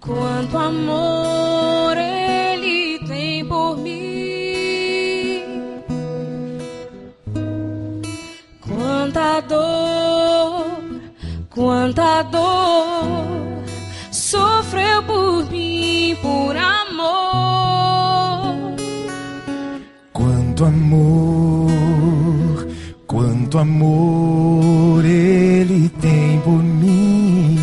quanto amor Ele tem por mim. Quanta dor sofreu por mim, por amor. Quanto amor Ele tem por mim.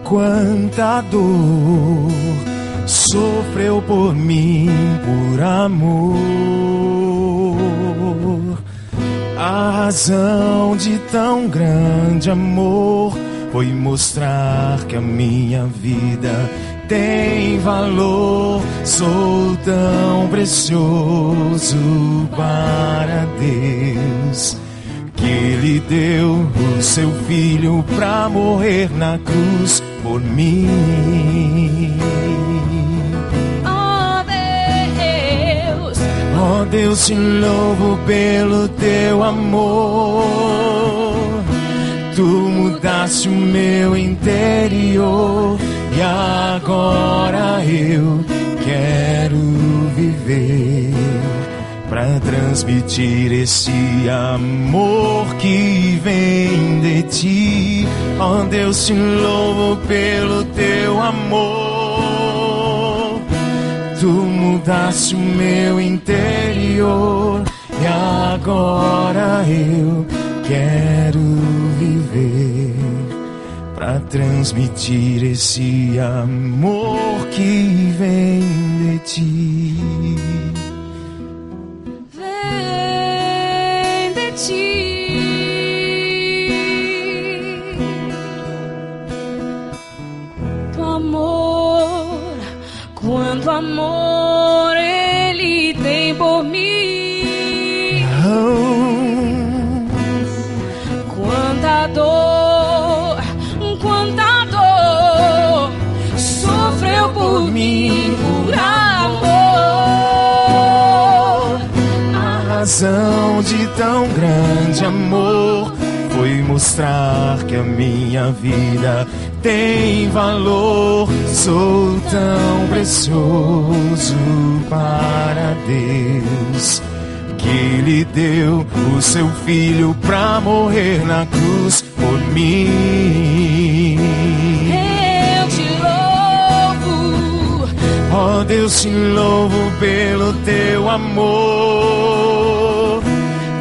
Quanta dor sofreu por mim, por amor. A razão de tão grande amor foi mostrar que a minha vida tem valor. Sou tão precioso para Deus, que Ele deu o seu Filho pra morrer na cruz por mim. Oh Deus, te louvo pelo teu amor. Tu mudaste o meu interior e agora eu quero viver pra transmitir esse amor que vem de ti. Oh Deus, te louvo pelo teu amor. Tu mudaste o meu interior e agora eu quero viver pra transmitir esse amor que vem de ti. Vem de ti. Quanto amor Ele tem por mim. Quanta dor sofreu por mim, por amor. A razão de tão grande amor foi mostrar que a minha vida tem valor. Sou tão precioso para Deus, que Ele deu o seu Filho pra morrer na cruz por mim. Eu te louvo. Oh Deus, te louvo pelo teu amor.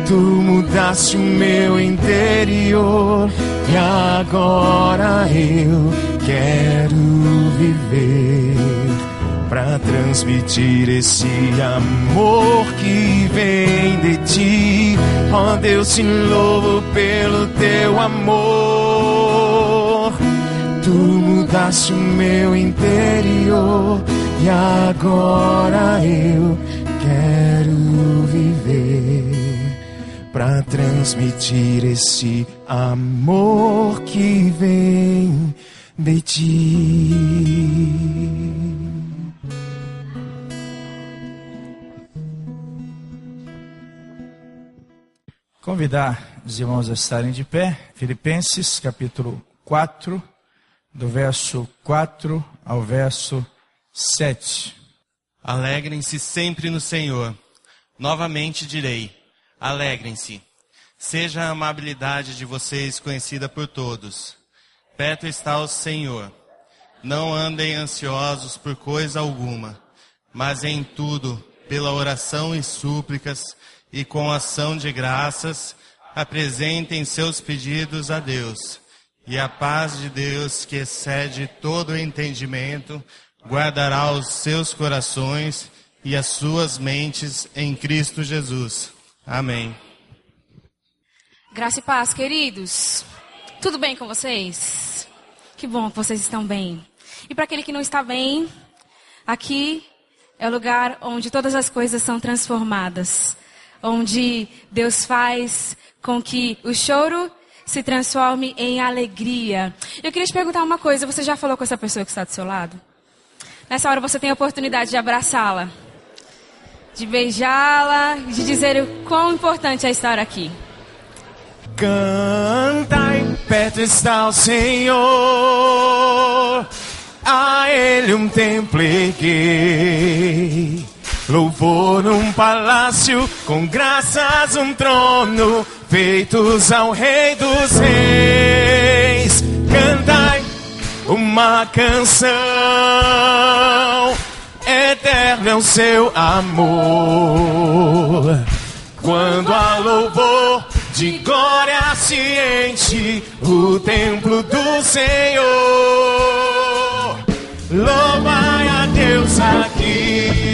Tu mudaste o meu interior e agora eu quero viver pra transmitir esse amor que vem de ti. Oh Deus, te louvo pelo teu amor. Tu mudaste o meu interior e agora eu quero viver pra transmitir esse amor que vem de ti. Convidar os irmãos a estarem de pé. Filipenses capítulo 4, do verso 4 ao verso 7. Alegrem-se sempre no Senhor. Novamente direi, alegrem-se. Seja a amabilidade de vocês conhecida por todos. Perto está o Senhor. Não andem ansiosos por coisa alguma, mas em tudo, pela oração e súplicas, e com ação de graças, apresentem seus pedidos a Deus. E a paz de Deus, que excede todo o entendimento, guardará os seus corações e as suas mentes em Cristo Jesus. Amém. Graça e paz, queridos. Tudo bem com vocês? Que bom que vocês estão bem. E para aquele que não está bem, aqui é o lugar onde todas as coisas são transformadas. Onde Deus faz com que o choro se transforme em alegria. Eu queria te perguntar uma coisa. Você já falou com essa pessoa que está do seu lado? Nessa hora você tem a oportunidade de abraçá-la. de beijá-la, de dizer o quão importante é estar aqui. Cantai, perto está o Senhor, a Ele um templo erguei. Louvor num palácio, com graças um trono, feitos ao Rei dos Reis. Cantai uma canção, eterno é o seu amor. Quando há louvor, de glória se enche o templo do Senhor. Louvai a Deus aqui.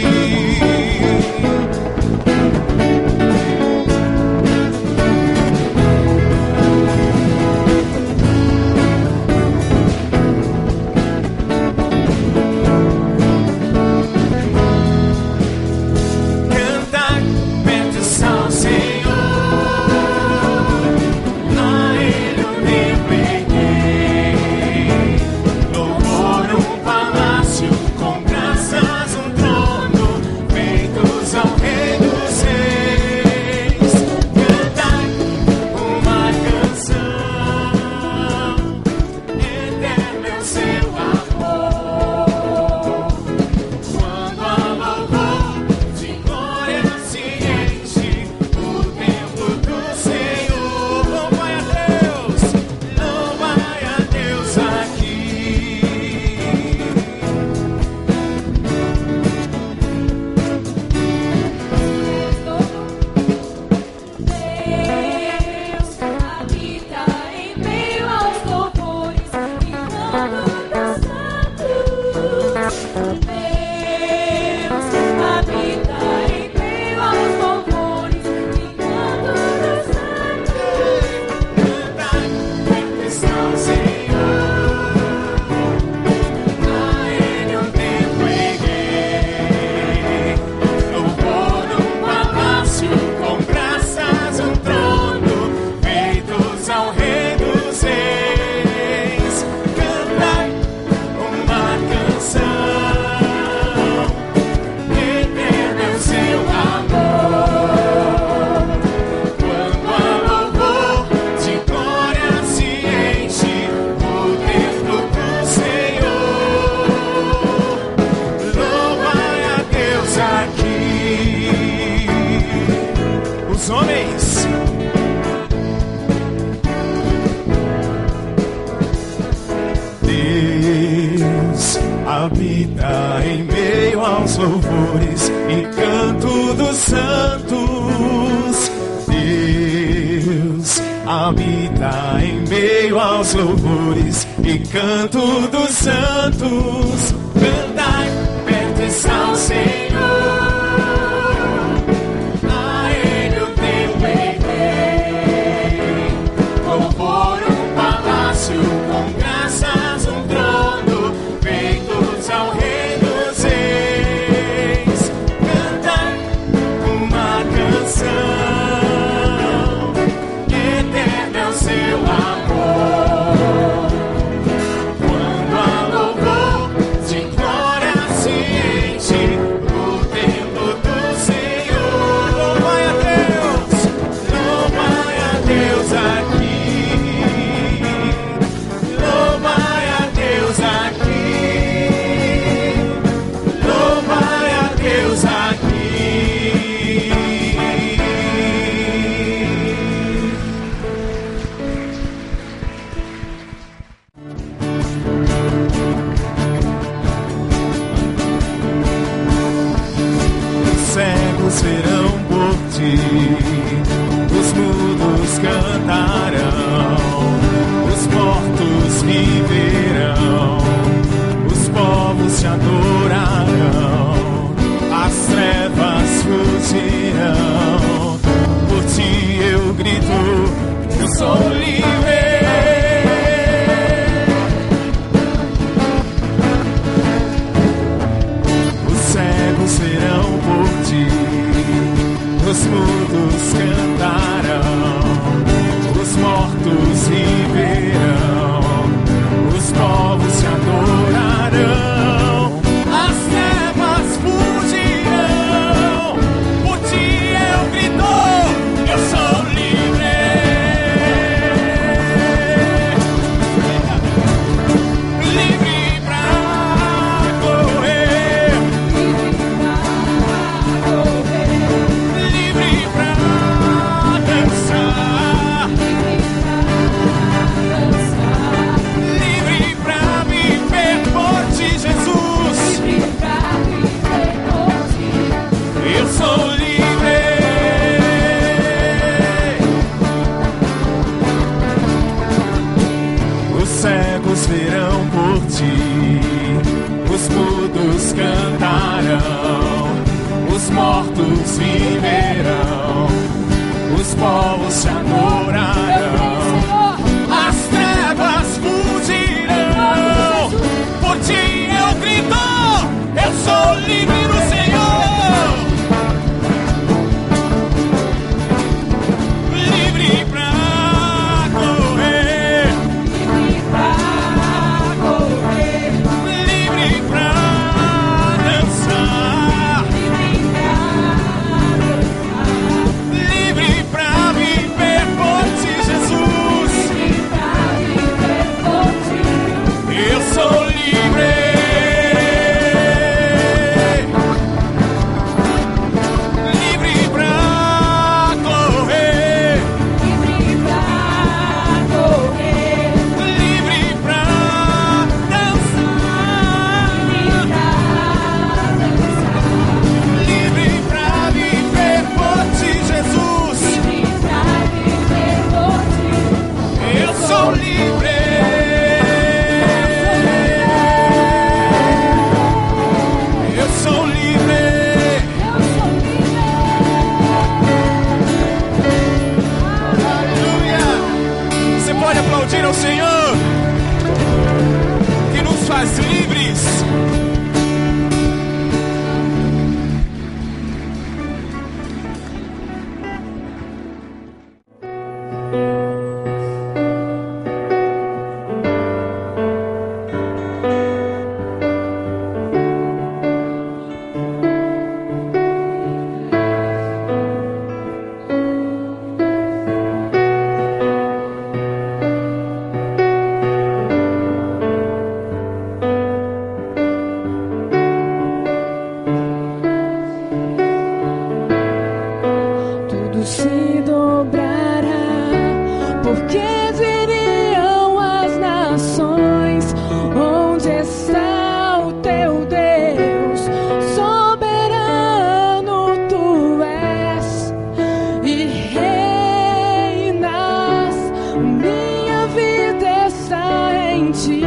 Habita em meio aos louvores e canto dos santos. Deus habita em meio aos louvores e canto dos santos. Cantai, perto está o Senhor. por ti. Os mudos cantarão, os mortos viverão, os povos te adorarão, as trevas fugirão. Por ti eu grito, eu sou livre no Senhor. Livre pra correr, livre pra correr, livre pra dançar, livre pra viver por ti, Jesus. Eu sou livre. Livre pra correr, livre pra dançar, livre pra viver por ti, Jesus. Eu sou livre. Eu sou livre. Aleluia. Você pode aplaudir ao Senhor que nos faz livres. Tudo se dobrará, porque diriam as nações: onde está o teu Deus? Soberano tu és e reinas. Minha vida está em ti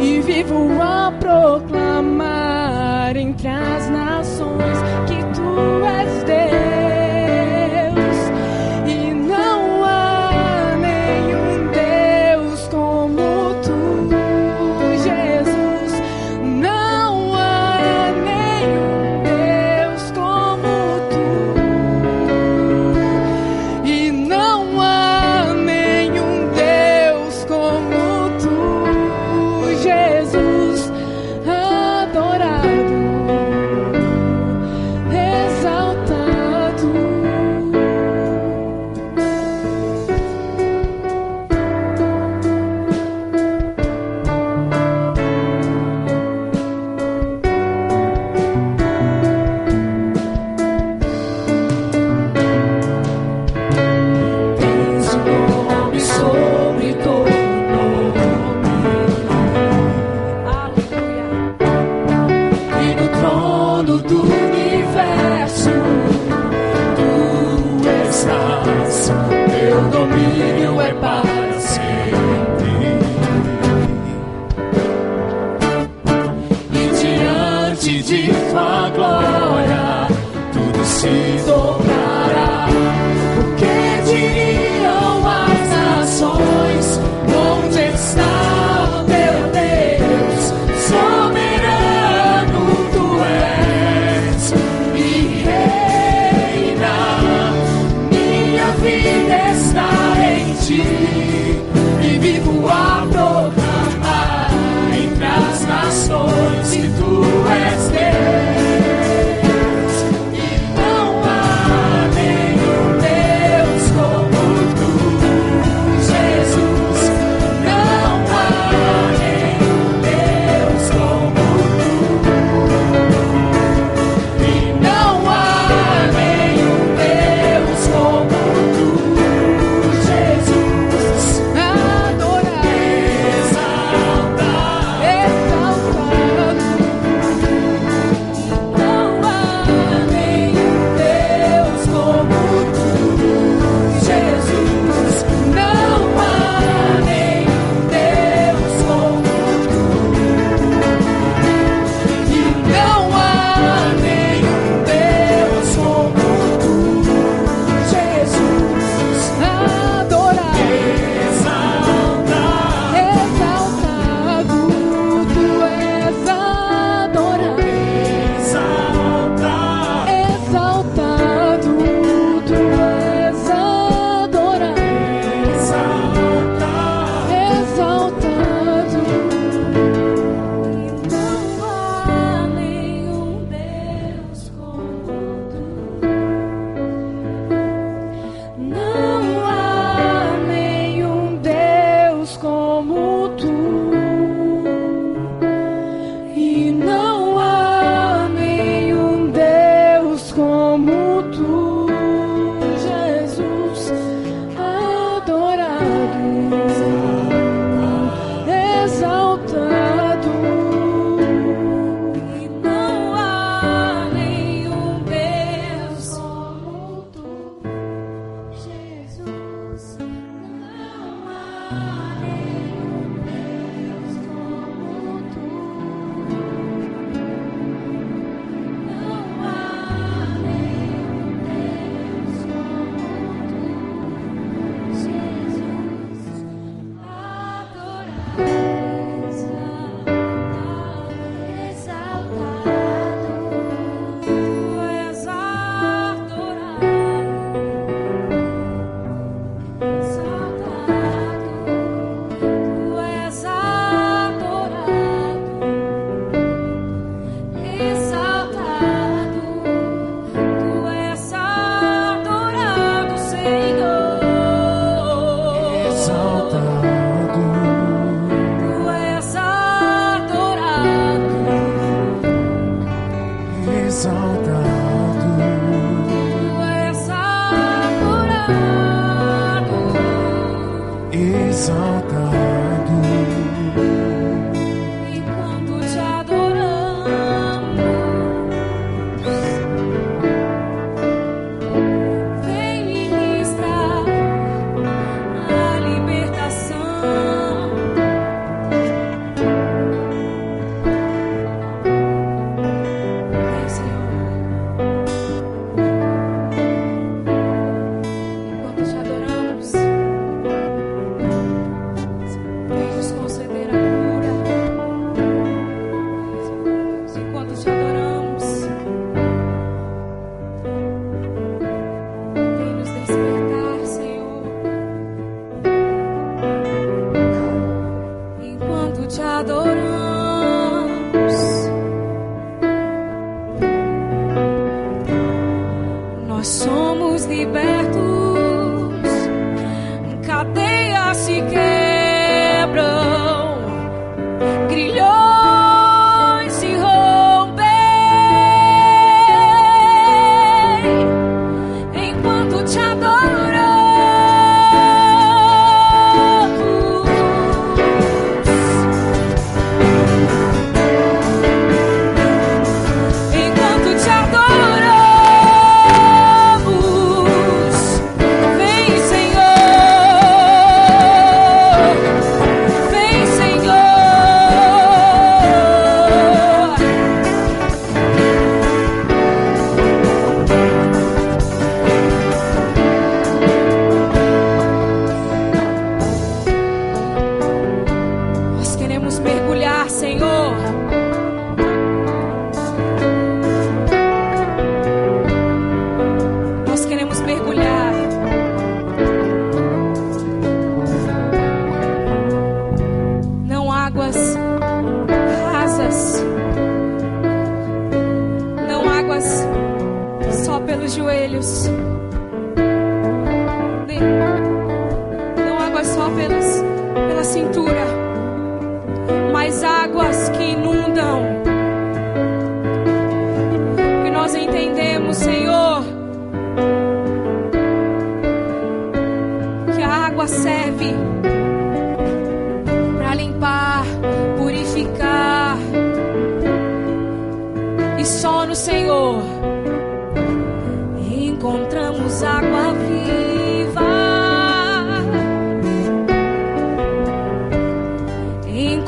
e vivo a proclamar entre as nações que tu és Deus. E não há nenhum Deus como tu, Jesus. Não há nenhum Deus como tu. E não há nenhum Deus como tu, Jesus, adorado.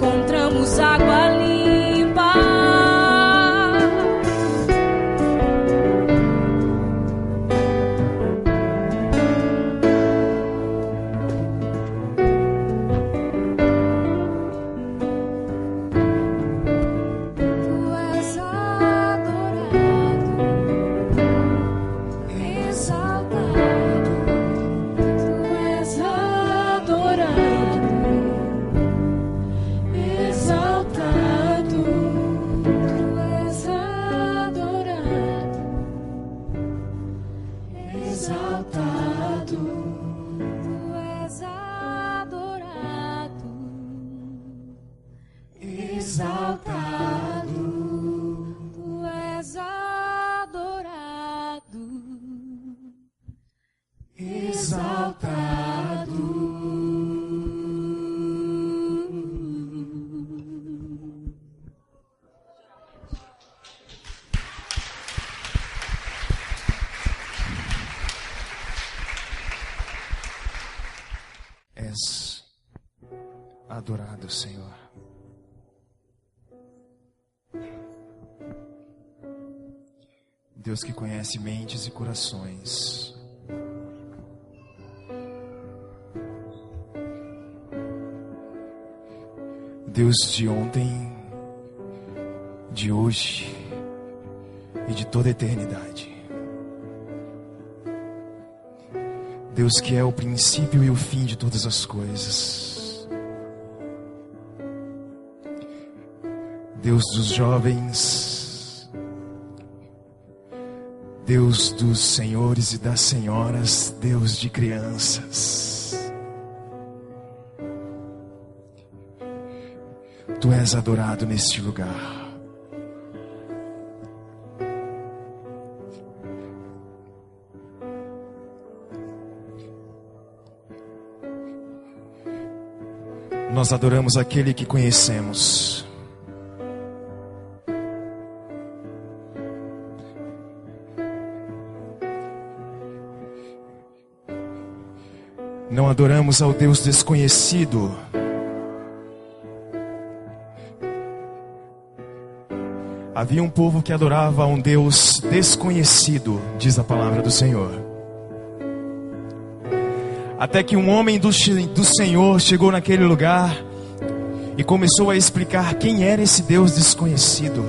Encontramos água limpa. adorado, Senhor. Deus que conhece mentes e corações. Deus de ontem, de hoje e de toda a eternidade. Deus que é o princípio e o fim de todas as coisas. Deus dos jovens, Deus dos senhores e das senhoras, Deus de crianças. Tu és adorado neste lugar. Nós adoramos aquele que conhecemos. Não adoramos ao Deus desconhecido. Havia um povo que adorava a um Deus desconhecido, diz a palavra do Senhor. Até que um homem do Senhor chegou naquele lugar e começou a explicar quem era esse Deus desconhecido.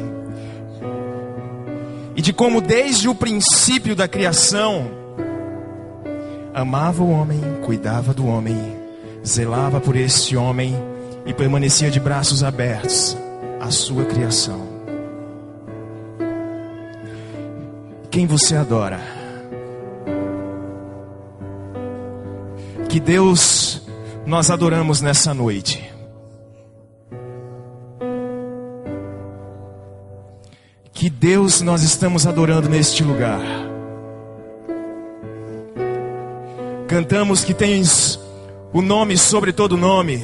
E de como desde o princípio da criação, amava o homem, cuidava do homem, zelava por este homem e permanecia de braços abertos à sua criação. Quem você adora? Que Deus nós adoramos nessa noite? Que Deus nós estamos adorando neste lugar? Cantamos que tens o nome sobre todo nome.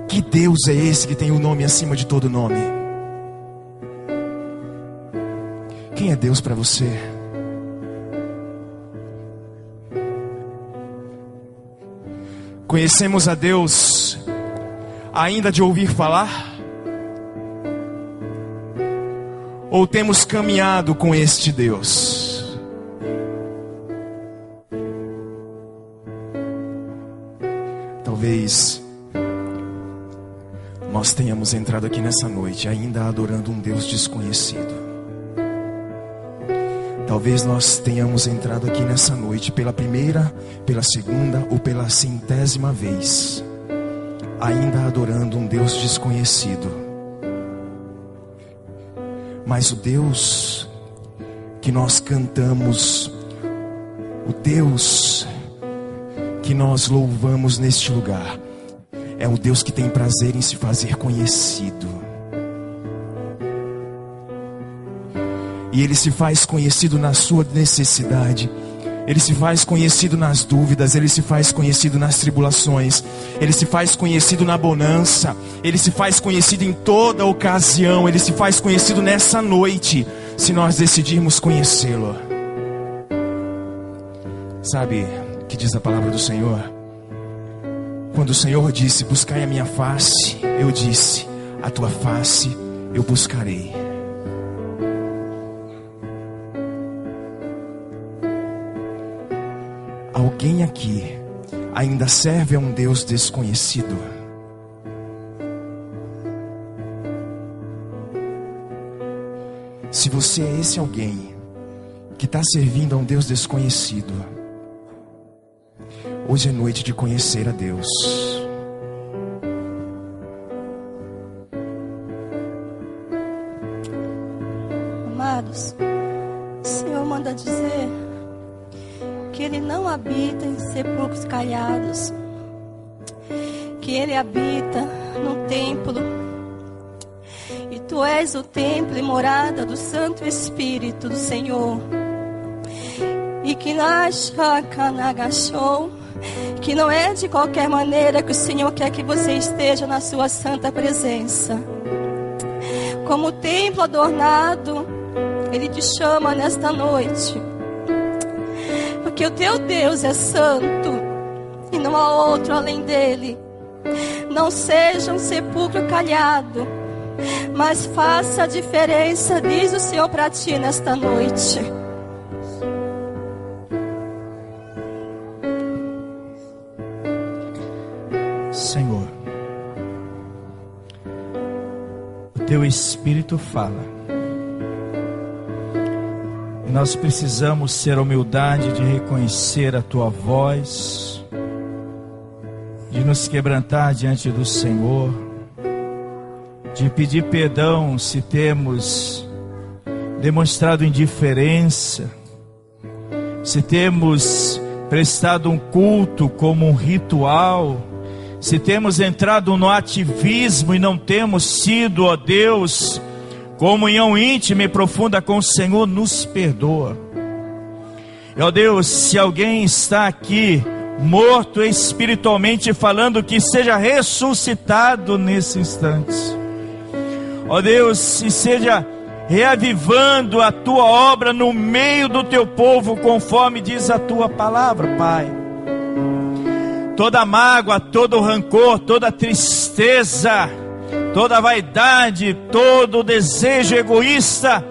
Que Deus é esse que tem o nome acima de todo nome? Quem é Deus para você? Conhecemos a Deus ainda de ouvir falar? Ou temos caminhado com este Deus? Talvez nós tenhamos entrado aqui nessa noite ainda adorando um Deus desconhecido. Talvez nós tenhamos entrado aqui nessa noite pela primeira, pela segunda ou pela 100ª vez, ainda adorando um Deus desconhecido. Mas o Deus que nós cantamos, o Deus que nós louvamos neste lugar, é um Deus que tem prazer em se fazer conhecido. E Ele se faz conhecido na sua necessidade. Ele se faz conhecido nas dúvidas. Ele se faz conhecido nas tribulações. Ele se faz conhecido na bonança. Ele se faz conhecido em toda ocasião. Ele se faz conhecido nessa noite, se nós decidirmos conhecê-lo. Sabe o que diz a palavra do Senhor? Quando o Senhor disse, buscai a minha face, eu disse, a tua face eu buscarei. Alguém aqui ainda serve a um Deus desconhecido? Se você é esse alguém que está servindo a um Deus desconhecido, hoje é noite de conhecer a Deus. Amados, o Senhor manda dizer que Ele não habita em sepulcros caiados, que Ele habita no templo, e Tu és o templo e morada do Santo Espírito do Senhor, e que que não é de qualquer maneira que o Senhor quer que você esteja na sua santa presença. Como templo adornado, Ele te chama nesta noite, porque o teu Deus é santo, e não há outro além dele. Não seja um sepulcro calhado, mas faça a diferença, diz o Senhor para ti nesta noite. Senhor, o teu Espírito fala. E nós precisamos ter a humildade de reconhecer a tua voz, de nos quebrantar diante do Senhor, de pedir perdão se temos demonstrado indiferença, se temos prestado um culto como um ritual, se temos entrado no ativismo e não temos sido, ó Deus, comunhão íntima e profunda com o Senhor, nos perdoa. E, ó Deus, se alguém está aqui morto espiritualmente falando, que seja ressuscitado nesse instante. Ó Deus, e seja reavivando a tua obra no meio do teu povo, conforme diz a tua palavra, Pai. Toda mágoa, todo rancor, toda tristeza, toda vaidade, todo desejo egoísta,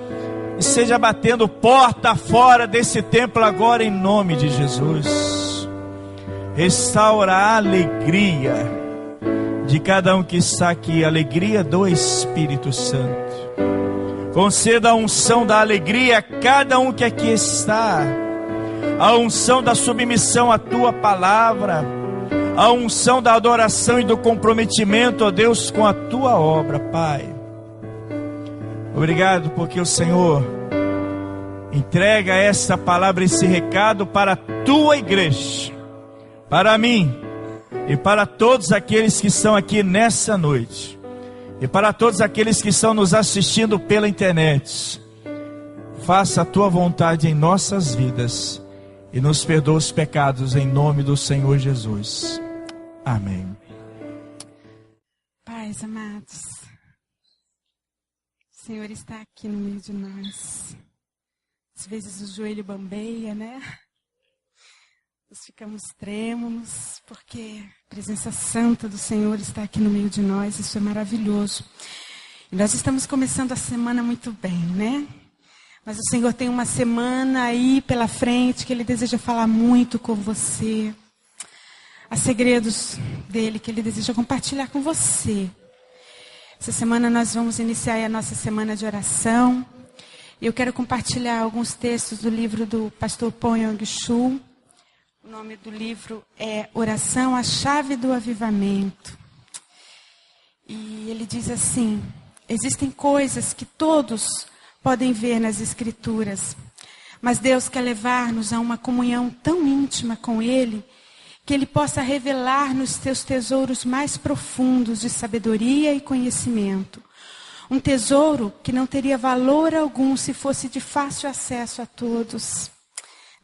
esteja batendo porta fora desse templo agora, em nome de Jesus. Restaura a alegria de cada um que está aqui, a alegria do Espírito Santo. Conceda a unção da alegria a cada um que aqui está, a unção da submissão à tua palavra, a unção da adoração e do comprometimento, ó Deus, com a tua obra, Pai. Obrigado porque o Senhor entrega essa palavra, esse recado para a tua igreja, para mim e para todos aqueles que estão aqui nessa noite, e para todos aqueles que estão nos assistindo pela internet. Faça a tua vontade em nossas vidas e nos perdoa os pecados, em nome do Senhor Jesus. Amém. Pais amados, o Senhor está aqui no meio de nós. Às vezes o joelho bambeia, né? Nós ficamos trêmulos, porque a presença santa do Senhor está aqui no meio de nós. Isso é maravilhoso. E nós estamos começando a semana muito bem, né? Mas o Senhor tem uma semana aí pela frente que Ele deseja falar muito com você. Há segredos dEle que Ele deseja compartilhar com você. Essa semana nós vamos iniciar a nossa semana de oração. Eu quero compartilhar alguns textos do livro do pastor Paul Yong-Shu. O nome do livro é Oração, a Chave do Avivamento. E ele diz assim: existem coisas que todos podem ver nas Escrituras, mas Deus quer levar-nos a uma comunhão tão íntima com Ele, que Ele possa revelar-nos seus tesouros mais profundos de sabedoria e conhecimento. Um tesouro que não teria valor algum se fosse de fácil acesso a todos.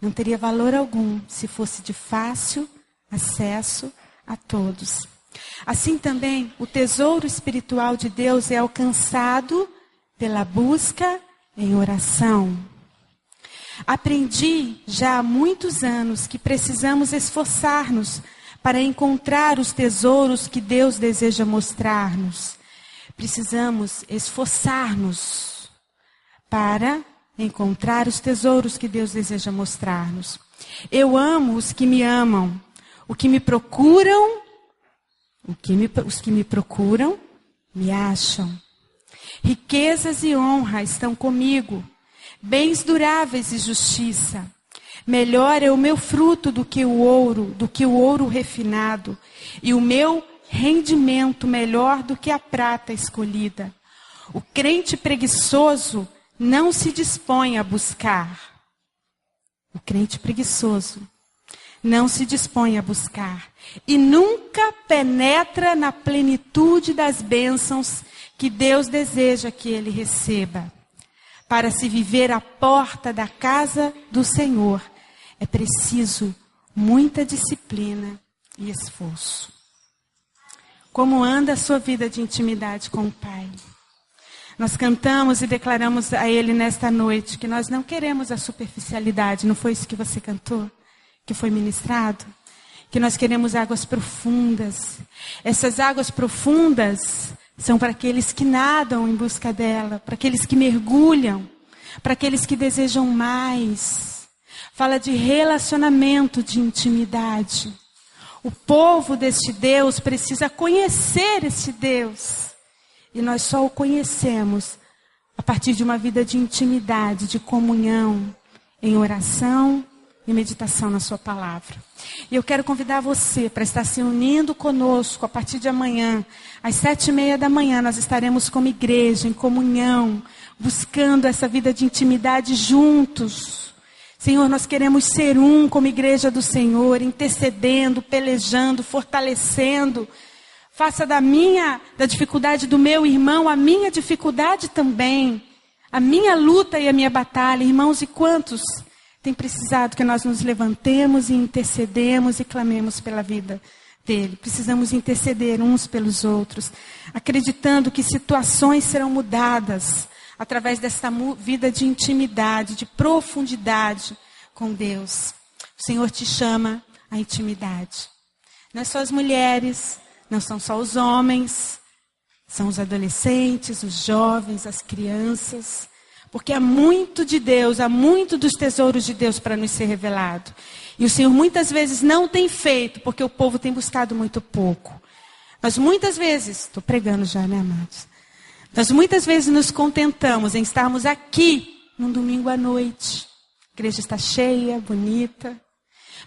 Não teria valor algum se fosse de fácil acesso a todos. Assim também, o tesouro espiritual de Deus é alcançado pela busca em oração. Aprendi já há muitos anos que precisamos esforçar-nos para encontrar os tesouros que Deus deseja mostrar-nos. Precisamos esforçar-nos para encontrar os tesouros que Deus deseja mostrar-nos. Eu amo os que me amam, os que me procuram me acham. Riquezas e honra estão comigo, bens duráveis e justiça. Melhor é o meu fruto do que o ouro refinado, e o meu rendimento melhor do que a prata escolhida. O crente preguiçoso não se dispõe a buscar. O crente preguiçoso não se dispõe a buscar. E nunca penetra na plenitude das bênçãos que Deus deseja que ele receba. Para se viver à porta da casa do Senhor, é preciso muita disciplina e esforço. Como anda a sua vida de intimidade com o Pai? Nós cantamos e declaramos a Ele nesta noite que nós não queremos a superficialidade. Não foi isso que você cantou? Que foi ministrado? que nós queremos águas profundas. Essas águas profundas são para aqueles que nadam em busca dela, para aqueles que mergulham, para aqueles que desejam mais. Fala de relacionamento, de intimidade. O povo deste Deus precisa conhecer esse Deus. E nós só o conhecemos a partir de uma vida de intimidade, de comunhão, em oração e meditação na sua palavra. E eu quero convidar você para estar se unindo conosco a partir de amanhã, às 7:30 da manhã, nós estaremos como igreja, em comunhão, buscando essa vida de intimidade juntos. Senhor, nós queremos ser um como igreja do Senhor, intercedendo, pelejando, fortalecendo. Faça da dificuldade do meu irmão, a minha dificuldade também. A minha luta e a minha batalha. Irmãos, e quantos tem precisado que nós nos levantemos e intercedemos e clamemos pela vida dele. Precisamos interceder uns pelos outros, acreditando que situações serão mudadas através dessa vida de intimidade, de profundidade com Deus. O Senhor te chama à intimidade. Não é só as mulheres, não são só os homens, são os adolescentes, os jovens, as crianças. Porque há muito de Deus, há muito dos tesouros de Deus para nos ser revelado. E o Senhor muitas vezes não tem feito, porque o povo tem buscado muito pouco. Nós muitas vezes, estou pregando já, né, amados? Nós muitas vezes nos contentamos em estarmos aqui num domingo à noite. A igreja está cheia, bonita.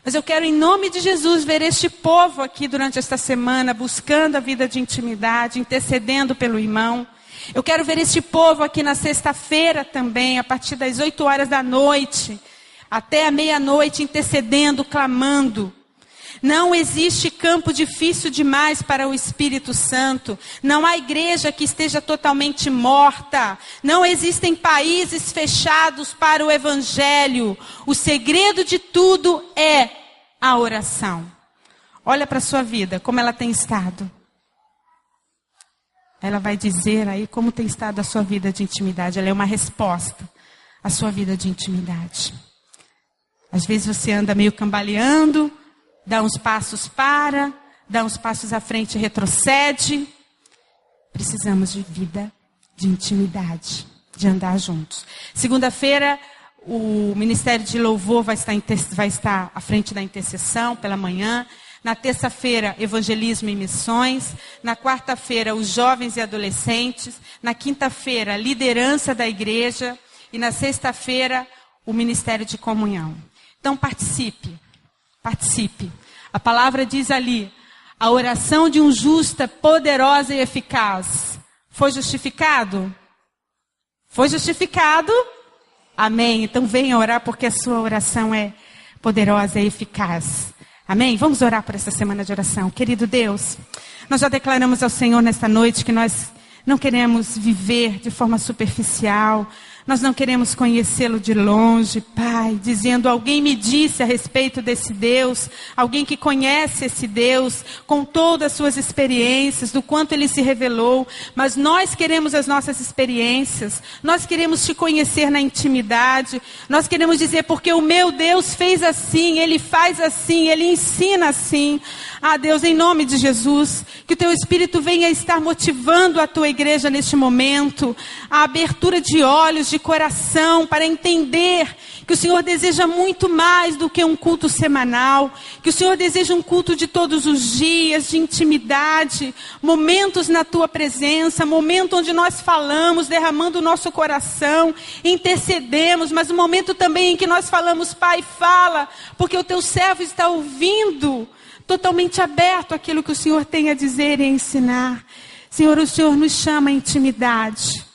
Mas eu quero, em nome de Jesus, ver este povo aqui durante esta semana, buscando a vida de intimidade, intercedendo pelo irmão. Eu quero ver este povo aqui na sexta-feira também, a partir das 8 horas da noite, até a meia-noite, intercedendo, clamando. Não existe campo difícil demais para o Espírito Santo. Não há igreja que esteja totalmente morta. Não existem países fechados para o Evangelho. O segredo de tudo é a oração. Olha para a sua vida, como ela tem estado. Ela vai dizer aí como tem estado a sua vida de intimidade. Ela é uma resposta à sua vida de intimidade. Às vezes você anda meio cambaleando, dá uns passos dá uns passos à frente e retrocede. Precisamos de vida, de intimidade, de andar juntos. Segunda-feira, o Ministério de Louvor vai estar à frente da intercessão pela manhã. Na terça-feira, evangelismo e missões. Na quarta-feira, os jovens e adolescentes. Na quinta-feira, liderança da igreja. E na sexta-feira, o Ministério de Comunhão. Então, participe. Participe. A palavra diz ali, a oração de um justo é poderosa e eficaz. Foi justificado? Foi justificado? Amém. Então, venha orar porque a sua oração é poderosa e eficaz. Amém? Vamos orar por essa semana de oração. Querido Deus, nós já declaramos ao Senhor nesta noite que nós não queremos viver de forma superficial. Nós não queremos conhecê-lo de longe, Pai, dizendo, alguém me disse a respeito desse Deus, alguém que conhece esse Deus, com todas as suas experiências, do quanto ele se revelou, mas nós queremos as nossas experiências, nós queremos te conhecer na intimidade, nós queremos dizer, porque o meu Deus fez assim, ele faz assim, ele ensina assim. Ah, Deus, em nome de Jesus, que o teu Espírito venha estar motivando a tua igreja neste momento, a abertura de olhos, de coração, para entender que o Senhor deseja muito mais do que um culto semanal, que o Senhor deseja um culto de todos os dias, de intimidade, momentos na tua presença, momento onde nós falamos, derramando o nosso coração, intercedemos, mas um momento também em que nós falamos, Pai, fala, porque o teu servo está ouvindo, totalmente aberto àquilo que o Senhor tem a dizer e a ensinar. Senhor, o Senhor nos chama à intimidade.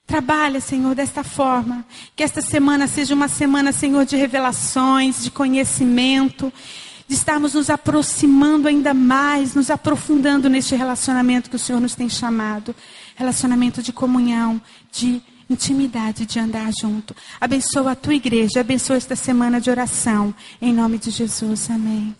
Trabalha, Senhor, desta forma. Que esta semana seja uma semana, Senhor, de revelações, de conhecimento, de estarmos nos aproximando ainda mais, nos aprofundando neste relacionamento que o Senhor nos tem chamado. Relacionamento de comunhão, de intimidade, de andar junto. Abençoa a tua igreja, abençoa esta semana de oração. Em nome de Jesus, amém.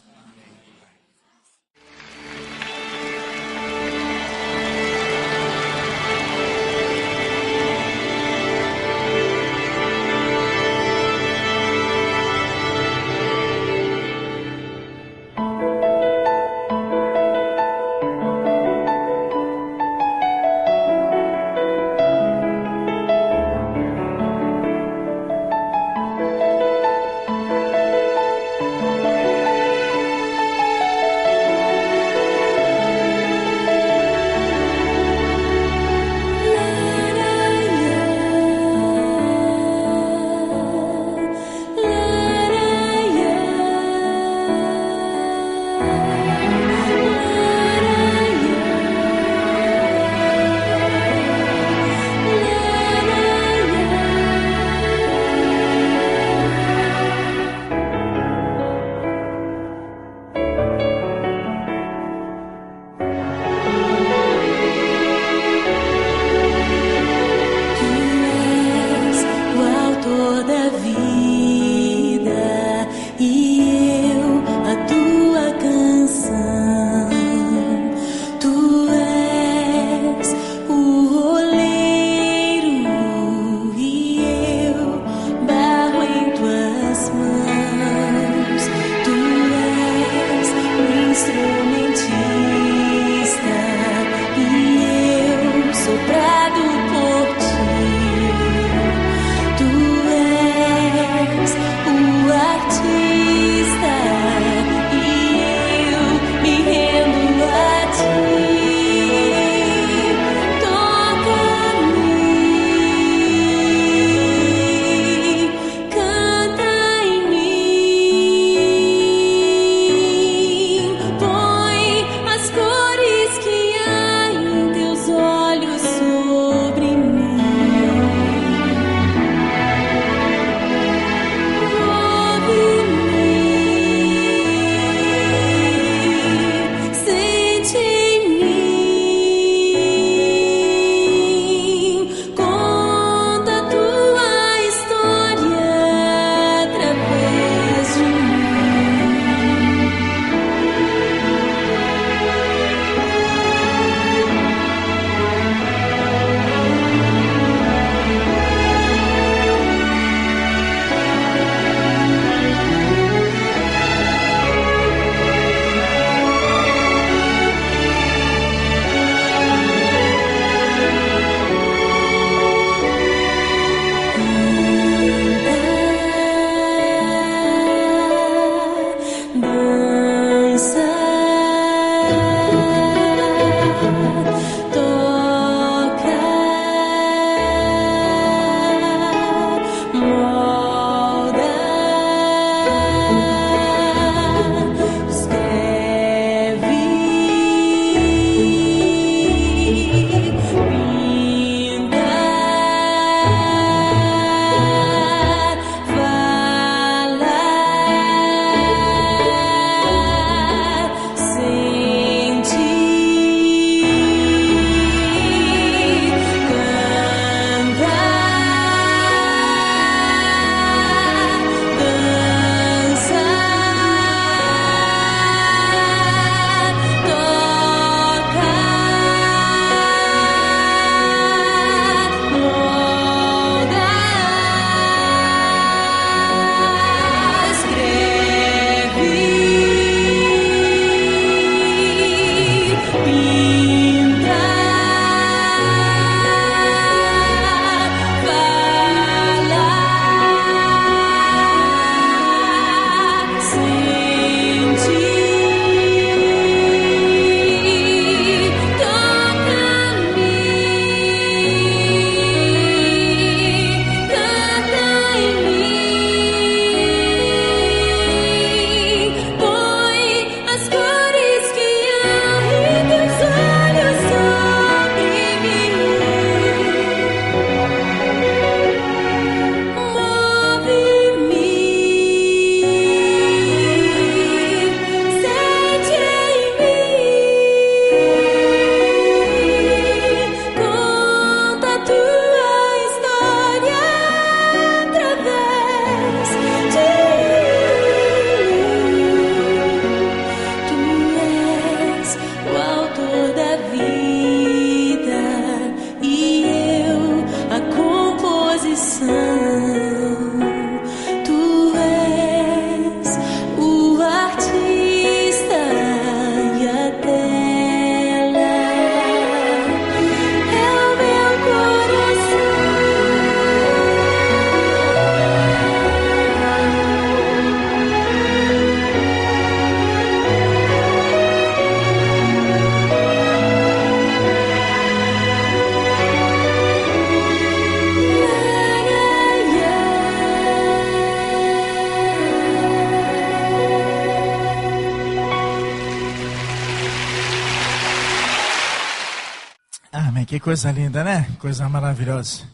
Ai, que coisa linda, né? Coisa maravilhosa.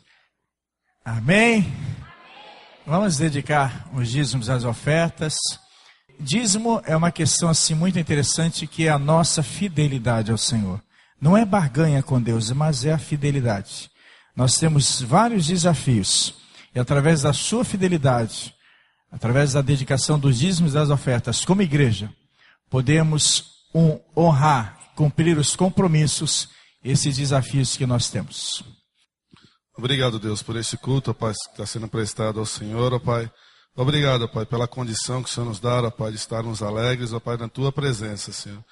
Amém? Vamos dedicar os dízimos às ofertas. Dízimo é uma questão assim muito interessante, que é a nossa fidelidade ao Senhor. Não é barganha com Deus, mas é a fidelidade. Nós temos vários desafios. E através da sua fidelidade, através da dedicação dos dízimos e das ofertas, como igreja, podemos honrar, cumprir os compromissos, esses desafios que nós temos. Obrigado, Deus, por este culto, ó Pai, que está sendo prestado ao Senhor, ó Pai. Obrigado, ó Pai, pela condição que o Senhor nos dá, ó Pai, de estarmos alegres, ó Pai, na Tua presença, Senhor.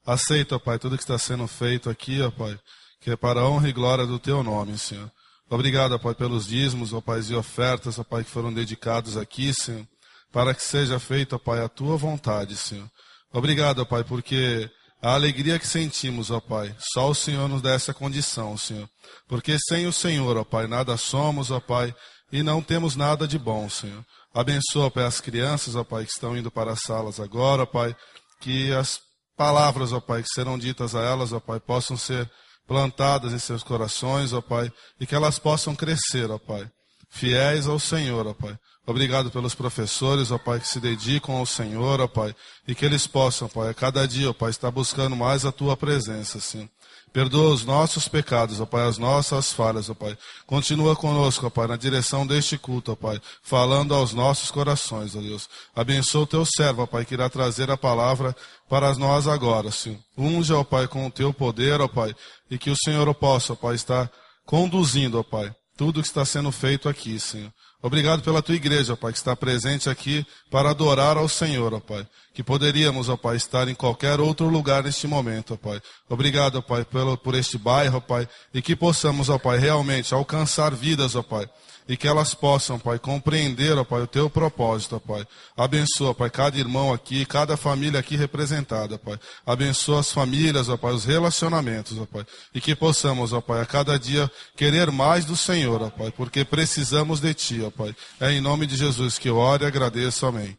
Aceita, ó Pai, tudo que está sendo feito aqui, ó Pai, que é para a honra e glória do Teu nome, Senhor. Obrigado, ó Pai, pelos dízimos, ó Pai, e ofertas, ó Pai, que foram dedicados aqui, Senhor, para que seja feita, ó Pai, a Tua vontade, Senhor. Obrigado, ó Pai, porque a alegria que sentimos, ó Pai, só o Senhor nos dá essa condição, Senhor. Porque sem o Senhor, ó Pai, nada somos, ó Pai, e não temos nada de bom, Senhor. Abençoa, ó Pai, as crianças, ó Pai, que estão indo para as salas agora, ó Pai, que as palavras, ó Pai, que serão ditas a elas, ó Pai, possam ser plantadas em seus corações, ó Pai, e que elas possam crescer, ó Pai, fiéis ao Senhor, ó Pai. Obrigado pelos professores, ó Pai, que se dedicam ao Senhor, ó Pai, e que eles possam, Pai, a cada dia, ó Pai, estar buscando mais a Tua presença, Senhor. Perdoa os nossos pecados, ó Pai, as nossas falhas, ó Pai. Continua conosco, ó Pai, na direção deste culto, ó Pai, falando aos nossos corações, ó Deus. Abençoa o Teu servo, ó Pai, que irá trazer a palavra para nós agora, Senhor. Unge, ó Pai, com o Teu poder, ó Pai, e que o Senhor, ó possa, ó Pai, estar conduzindo, ó Pai, tudo que está sendo feito aqui, Senhor. Obrigado pela Tua igreja, ó Pai, que está presente aqui para adorar ao Senhor, ó Pai. Que poderíamos, ó Pai, estar em qualquer outro lugar neste momento, ó Pai. Obrigado, ó Pai, por este bairro, ó Pai. E que possamos, ó Pai, realmente alcançar vidas, ó Pai. E que elas possam, Pai, compreender, ó Pai, o Teu propósito, ó Pai. Abençoa, Pai, cada irmão aqui, cada família aqui representada, Pai. Abençoa as famílias, ó Pai, os relacionamentos, ó Pai. E que possamos, ó Pai, a cada dia querer mais do Senhor, ó Pai, porque precisamos de Ti, ó Pai. É em nome de Jesus que eu oro e agradeço. Amém.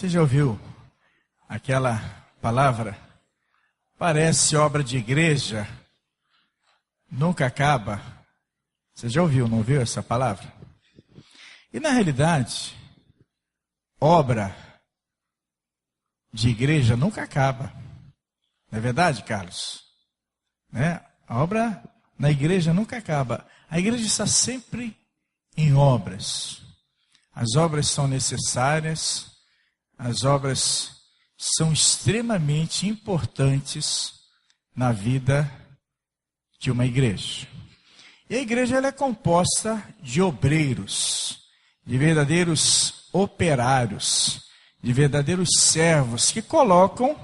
Você já ouviu aquela palavra? Parece obra de igreja, nunca acaba. Você já ouviu, não ouviu essa palavra? E na realidade, obra de igreja nunca acaba. Não é verdade, Carlos? Né? A obra na igreja nunca acaba. A igreja está sempre em obras. As obras são necessárias, as obras são extremamente importantes na vida de uma igreja. E a igreja ela é composta de obreiros, de verdadeiros operários, de verdadeiros servos que colocam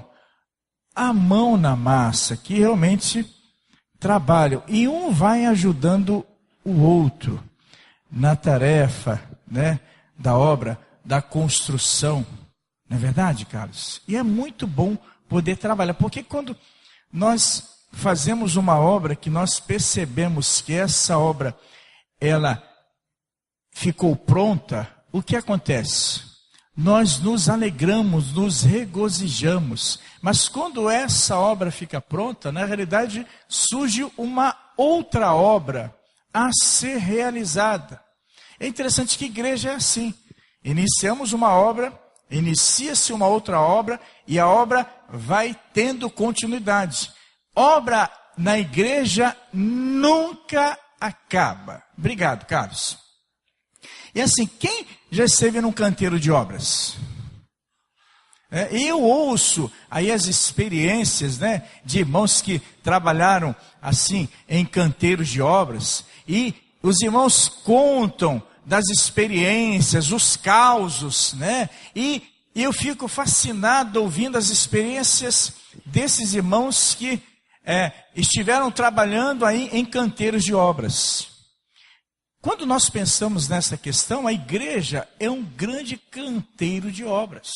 a mão na massa, que realmente trabalham. E um vai ajudando o outro na tarefa, né, da obra, da construção. Não é verdade, Carlos? E é muito bom poder trabalhar, porque quando nós fazemos uma obra que nós percebemos que essa obra, ela ficou pronta, o que acontece? Nós nos alegramos, nos regozijamos. Mas quando essa obra fica pronta, na realidade surge uma outra obra a ser realizada. É interessante que a igreja é assim. Iniciamos uma obra, inicia-se uma outra obra e a obra vai tendo continuidade. Obra na igreja nunca acaba. Obrigado, Carlos. E assim, quem já esteve num canteiro de obras? Eu ouço aí as experiências, né, de irmãos que trabalharam assim em canteiros de obras, e os irmãos contam das experiências, os causos, né, e eu fico fascinado ouvindo as experiências desses irmãos que estiveram trabalhando aí em canteiros de obras. Quando nós pensamos nessa questão, a igreja é um grande canteiro de obras.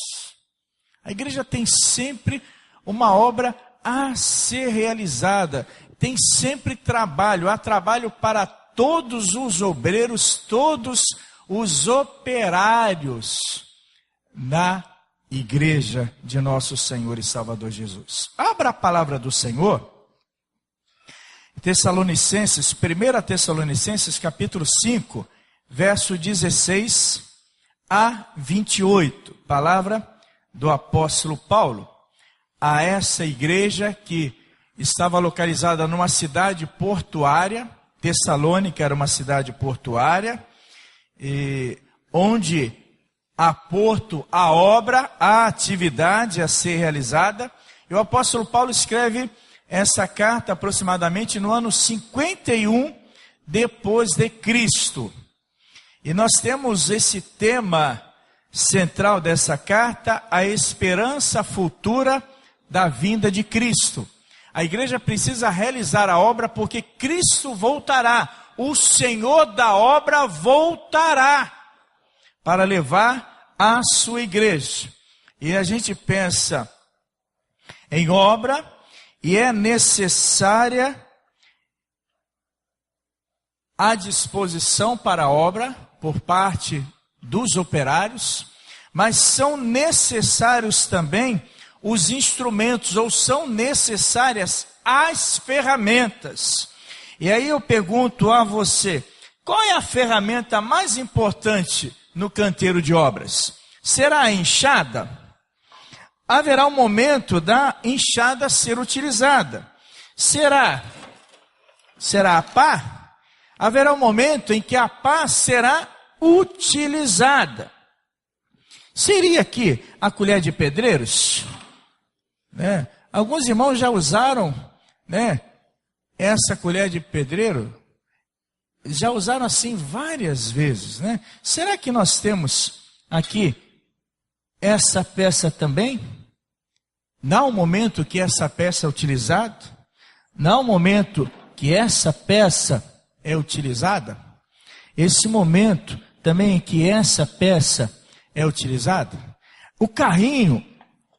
A igreja tem sempre uma obra a ser realizada, tem sempre trabalho, há trabalho para todos os obreiros, todos os operários na igreja de nosso Senhor e Salvador Jesus. Abra a palavra do Senhor, Tessalonicenses, 1 Tessalonicenses capítulo 5, verso 16 a 28, palavra do apóstolo Paulo, a essa igreja que estava localizada numa cidade portuária. Tessalônica era uma cidade portuária, onde há porto, há obra, há atividade a ser realizada. E o apóstolo Paulo escreve essa carta aproximadamente no ano 51 depois de Cristo. E nós temos esse tema central dessa carta, a esperança futura da vinda de Cristo. A igreja precisa realizar a obra porque Cristo voltará. O Senhor da obra voltará para levar a sua igreja. E a gente pensa em obra e é necessária a disposição para a obra por parte dos operários, mas são necessários também os instrumentos, ou são necessárias as ferramentas. E aí eu pergunto a você, qual é a ferramenta mais importante no canteiro de obras? Será a enxada? Haverá um momento da enxada ser utilizada. Será a pá? Haverá um momento em que a pá será utilizada. Seria aqui a colher de pedreiros? Né? Alguns irmãos já usaram, né, essa colher de pedreiro, já usaram assim várias vezes, né? Será que nós temos aqui essa peça também? Não há um momento que essa peça é utilizada? Não há um momento que essa peça é utilizada? Esse momento também em que essa peça é utilizada? O carrinho,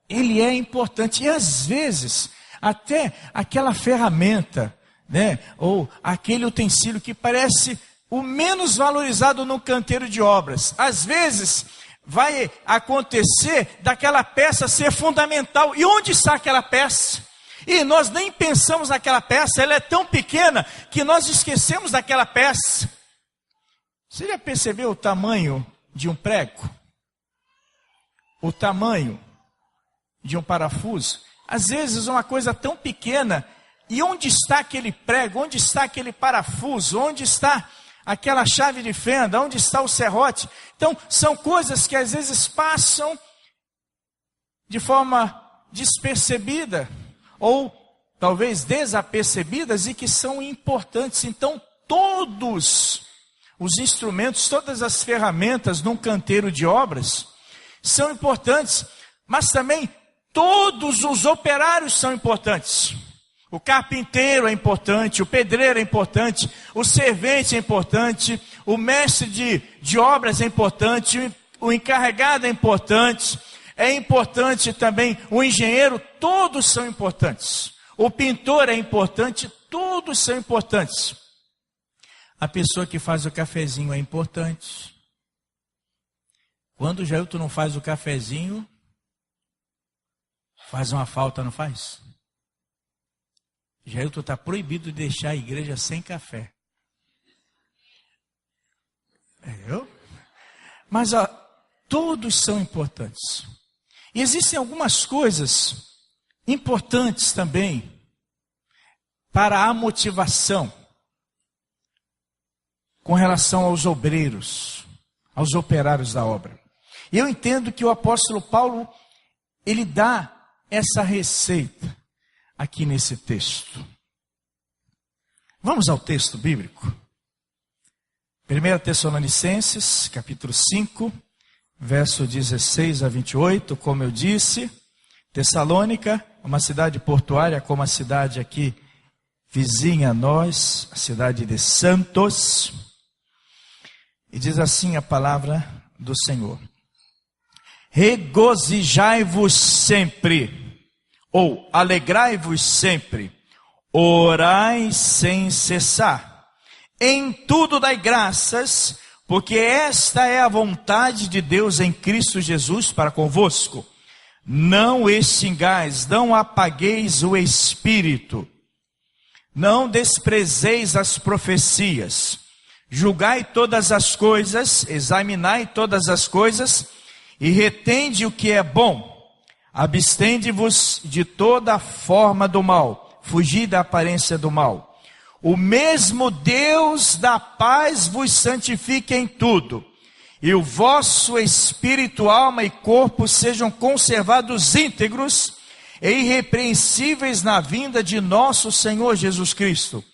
ele é importante, e às vezes até aquela ferramenta, né, ou aquele utensílio que parece o menos valorizado no canteiro de obras, às vezes vai acontecer daquela peça ser fundamental. E onde está aquela peça? E nós nem pensamos naquela peça, ela é tão pequena que nós esquecemos daquela peça. Você já percebeu o tamanho de um prego? o tamanho de um parafuso. Às vezes uma coisa tão pequena, e onde está aquele prego, onde está aquele parafuso, onde está aquela chave de fenda, onde está o serrote? Então, são coisas que às vezes passam de forma despercebida, ou talvez desapercebidas, e que são importantes. Então, todos os instrumentos, todas as ferramentas num canteiro de obras são importantes, mas também todos os operários são importantes. O carpinteiro é importante, o pedreiro é importante, o servente é importante, o mestre de obras é importante, o encarregado é importante também o engenheiro, todos são importantes. O pintor é importante, todos são importantes. A pessoa que faz o cafezinho é importante. Quando o Jailton não faz o cafezinho, faz uma falta, não faz? Jailton está proibido de deixar a igreja sem café. Mas todos são importantes. E existem algumas coisas importantes também para a motivação com relação aos obreiros, aos operários da obra. E eu entendo que o apóstolo Paulo, ele dá essa receita aqui nesse texto. Vamos ao texto bíblico. 1 Tessalonicenses, capítulo 5, verso 16 a 28, como eu disse, Tessalônica, uma cidade portuária, como a cidade aqui vizinha a nós, a cidade de Santos. E diz assim a palavra do Senhor: regozijai-vos sempre, ou alegrai-vos sempre, orai sem cessar, em tudo dai graças, porque esta é a vontade de Deus em Cristo Jesus para convosco. Não extingais, não apagueis o espírito, não desprezeis as profecias, julgai todas as coisas, examinai todas as coisas, e retende o que é bom. Abstende-vos de toda forma do mal, fugi da aparência do mal. O mesmo Deus da paz vos santifique em tudo, e o vosso espírito, alma e corpo sejam conservados íntegros e irrepreensíveis na vinda de nosso Senhor Jesus Cristo.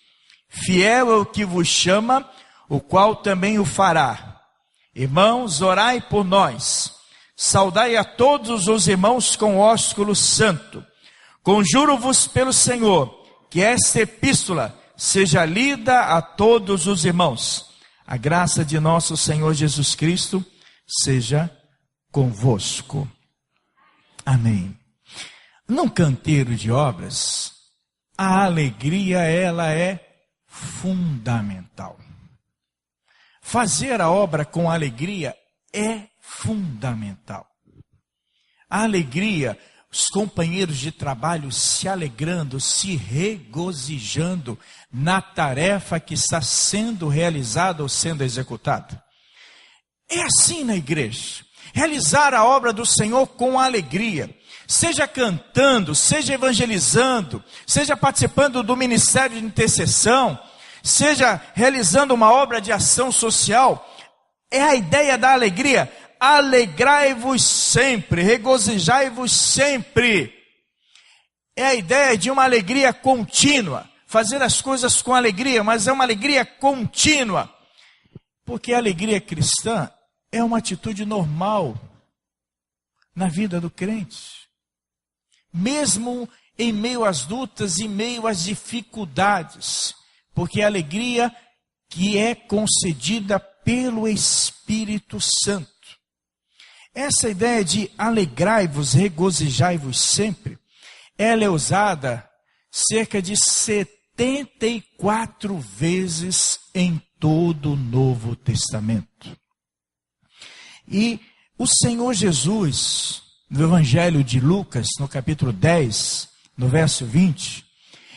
Fiel é o que vos chama, o qual também o fará. Irmãos, orai por nós. Saudai a todos os irmãos com ósculo santo. Conjuro-vos pelo Senhor, que esta epístola seja lida a todos os irmãos. A graça de nosso Senhor Jesus Cristo seja convosco. Amém. Num canteiro de obras, a alegria, ela é fundamental. Fazer a obra com alegria é fundamental. A alegria, os companheiros de trabalho se alegrando, se regozijando na tarefa que está sendo realizada ou sendo executada. É assim na igreja. Realizar a obra do Senhor com alegria. Seja cantando, seja evangelizando, seja participando do ministério de intercessão, seja realizando uma obra de ação social. É a ideia da alegria. Alegrai-vos sempre, regozijai-vos sempre. É a ideia de uma alegria contínua. Fazer as coisas com alegria, mas é uma alegria contínua. Porque a alegria cristã é uma atitude normal na vida do crente. Mesmo em meio às lutas, em meio às dificuldades. Porque a alegria que é concedida pelo Espírito Santo. Essa ideia de alegrai-vos, regozijai-vos sempre, ela é usada cerca de 74 vezes em todo o Novo Testamento. E o Senhor Jesus, no Evangelho de Lucas, no capítulo 10, no verso 20,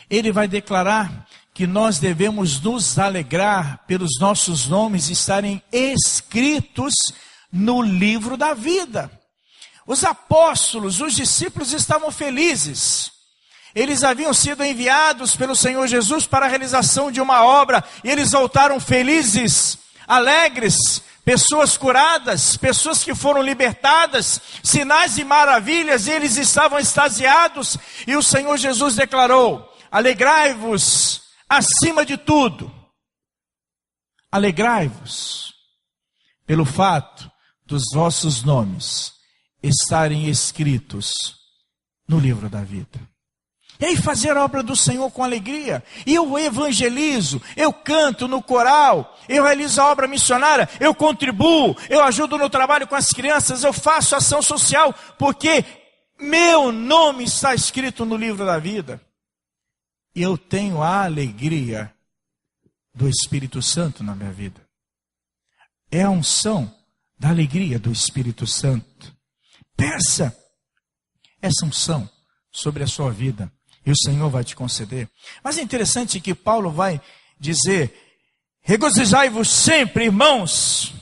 ele vai declarar que nós devemos nos alegrar pelos nossos nomes estarem escritos no livro da vida. os apóstolos, os discípulos estavam felizes. Eles haviam sido enviados pelo Senhor Jesus para a realização de uma obra, e eles voltaram felizes, alegres, pessoas curadas, pessoas que foram libertadas, sinais e maravilhas, e eles estavam extasiados, e o Senhor Jesus declarou: alegrai-vos acima de tudo. Alegrai-vos pelo fato dos vossos nomes estarem escritos no livro da vida. E aí fazer a obra do Senhor com alegria. E eu evangelizo, eu canto no coral, eu realizo a obra missionária, eu contribuo, eu ajudo no trabalho com as crianças, eu faço ação social, porque meu nome está escrito no livro da vida. E eu tenho a alegria do Espírito Santo na minha vida. É a unção da alegria do Espírito Santo. Peça essa unção sobre a sua vida, e o Senhor vai te conceder. Mas é interessante que Paulo vai dizer: regozijai-vos sempre, irmãos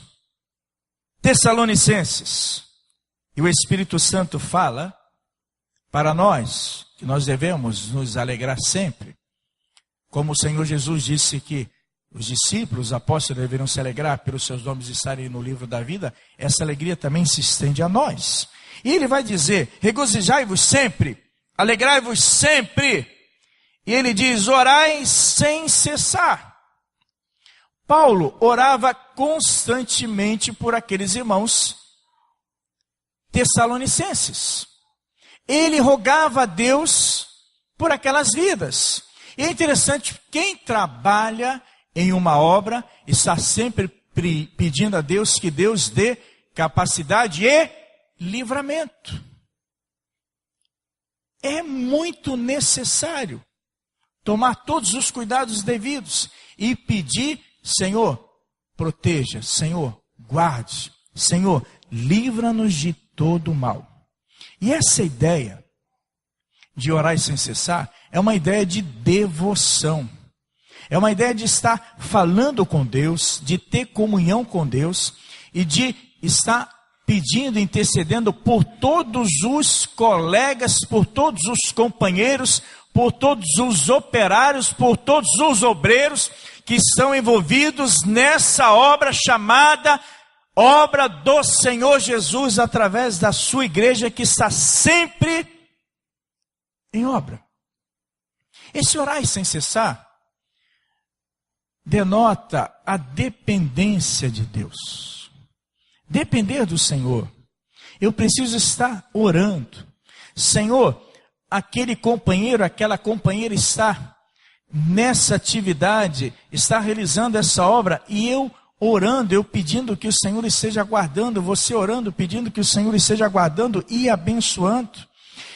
Tessalonicenses. E o Espírito Santo fala para nós que nós devemos nos alegrar sempre. Como o Senhor Jesus disse que os discípulos, os apóstolos deveriam se alegrar pelos seus nomes estarem no livro da vida, essa alegria também se estende a nós. E ele vai dizer: regozijai-vos sempre, alegrai-vos sempre. E ele diz: orai sem cessar. Paulo orava constantemente por aqueles irmãos tessalonicenses. Ele rogava a Deus por aquelas vidas. E é interessante, quem trabalha em uma obra está sempre pedindo a Deus que Deus dê capacidade e livramento. É muito necessário tomar todos os cuidados devidos e pedir: Senhor, proteja, Senhor, guarde, Senhor, livra-nos de todo mal. E essa ideia de orar sem cessar é uma ideia de devoção. É uma ideia de estar falando com Deus, de ter comunhão com Deus e de estar pedindo, intercedendo por todos os colegas, por todos os companheiros, por todos os operários, por todos os obreiros que estão envolvidos nessa obra chamada obra do Senhor Jesus, através da sua igreja que está sempre em obra. Esse orar sem cessar denota a dependência de Deus. Depender do Senhor. Eu preciso estar orando. Senhor, aquele companheiro, aquela companheira está nessa atividade, está realizando essa obra, e eu orando, eu pedindo que o Senhor esteja guardando, você orando, pedindo que o Senhor esteja guardando e abençoando.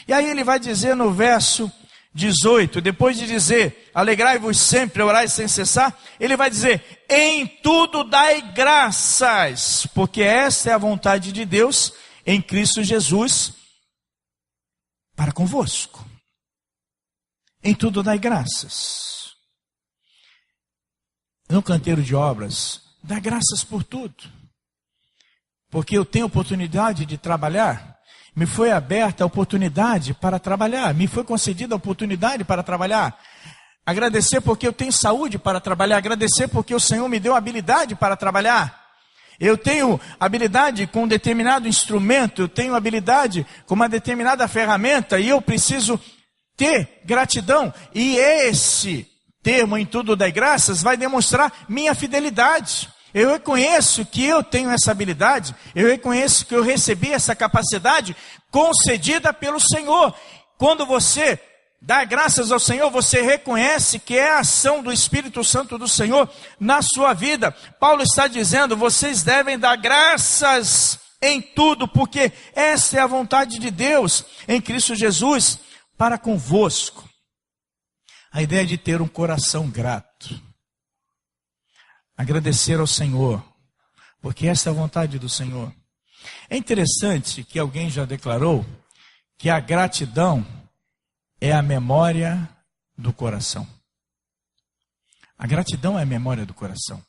E aí ele vai dizer no verso 18, depois de dizer: alegrai-vos sempre, orai sem cessar, ele vai dizer: em tudo dai graças, porque esta é a vontade de Deus em Cristo Jesus para convosco. Em tudo dai graças. No canteiro de obras, dá graças por tudo. Porque eu tenho oportunidade de trabalhar, me foi aberta a oportunidade para trabalhar, me foi concedida a oportunidade para trabalhar. Agradecer porque eu tenho saúde para trabalhar, agradecer porque o Senhor me deu habilidade para trabalhar. Eu tenho habilidade com um determinado instrumento, eu tenho habilidade com uma determinada ferramenta, e eu preciso ter gratidão. E esse termo em tudo dai graças vai demonstrar minha fidelidade. Eu reconheço que eu tenho essa habilidade, eu reconheço que eu recebi essa capacidade concedida pelo Senhor. Quando você dá graças ao Senhor, você reconhece que é a ação do Espírito Santo do Senhor na sua vida. Paulo está dizendo: vocês devem dar graças em tudo, porque essa é a vontade de Deus em Cristo Jesus para convosco. A ideia de ter um coração grato. Agradecer ao Senhor, porque essa é a vontade do Senhor. É interessante que alguém já declarou que a gratidão é a memória do coração. A gratidão é a memória do coração.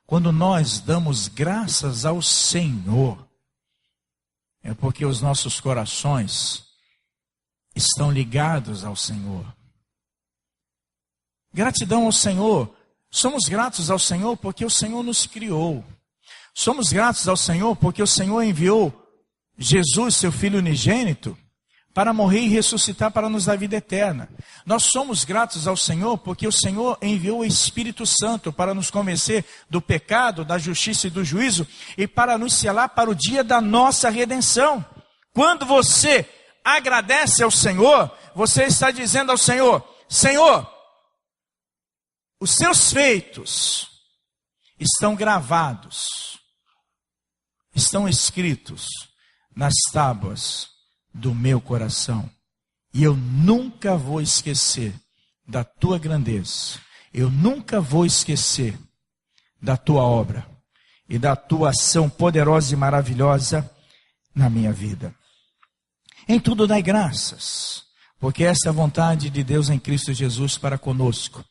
Quando nós damos graças ao Senhor, é porque os nossos corações estão ligados ao Senhor. Gratidão ao Senhor. Somos gratos ao Senhor porque o Senhor nos criou. Somos gratos ao Senhor porque o Senhor enviou Jesus, seu Filho unigênito, para morrer e ressuscitar para nos dar vida eterna. Nós somos gratos ao Senhor porque o Senhor enviou o Espírito Santo para nos convencer do pecado, da justiça e do juízo e para nos selar para o dia da nossa redenção. Quando você agradece ao Senhor, você está dizendo ao Senhor: Senhor, os seus feitos estão gravados, estão escritos nas tábuas do meu coração. E eu nunca vou esquecer da tua grandeza. Eu nunca vou esquecer da tua obra e da tua ação poderosa e maravilhosa na minha vida. Em tudo dai graças, porque esta é a vontade de Deus em Cristo Jesus para conosco.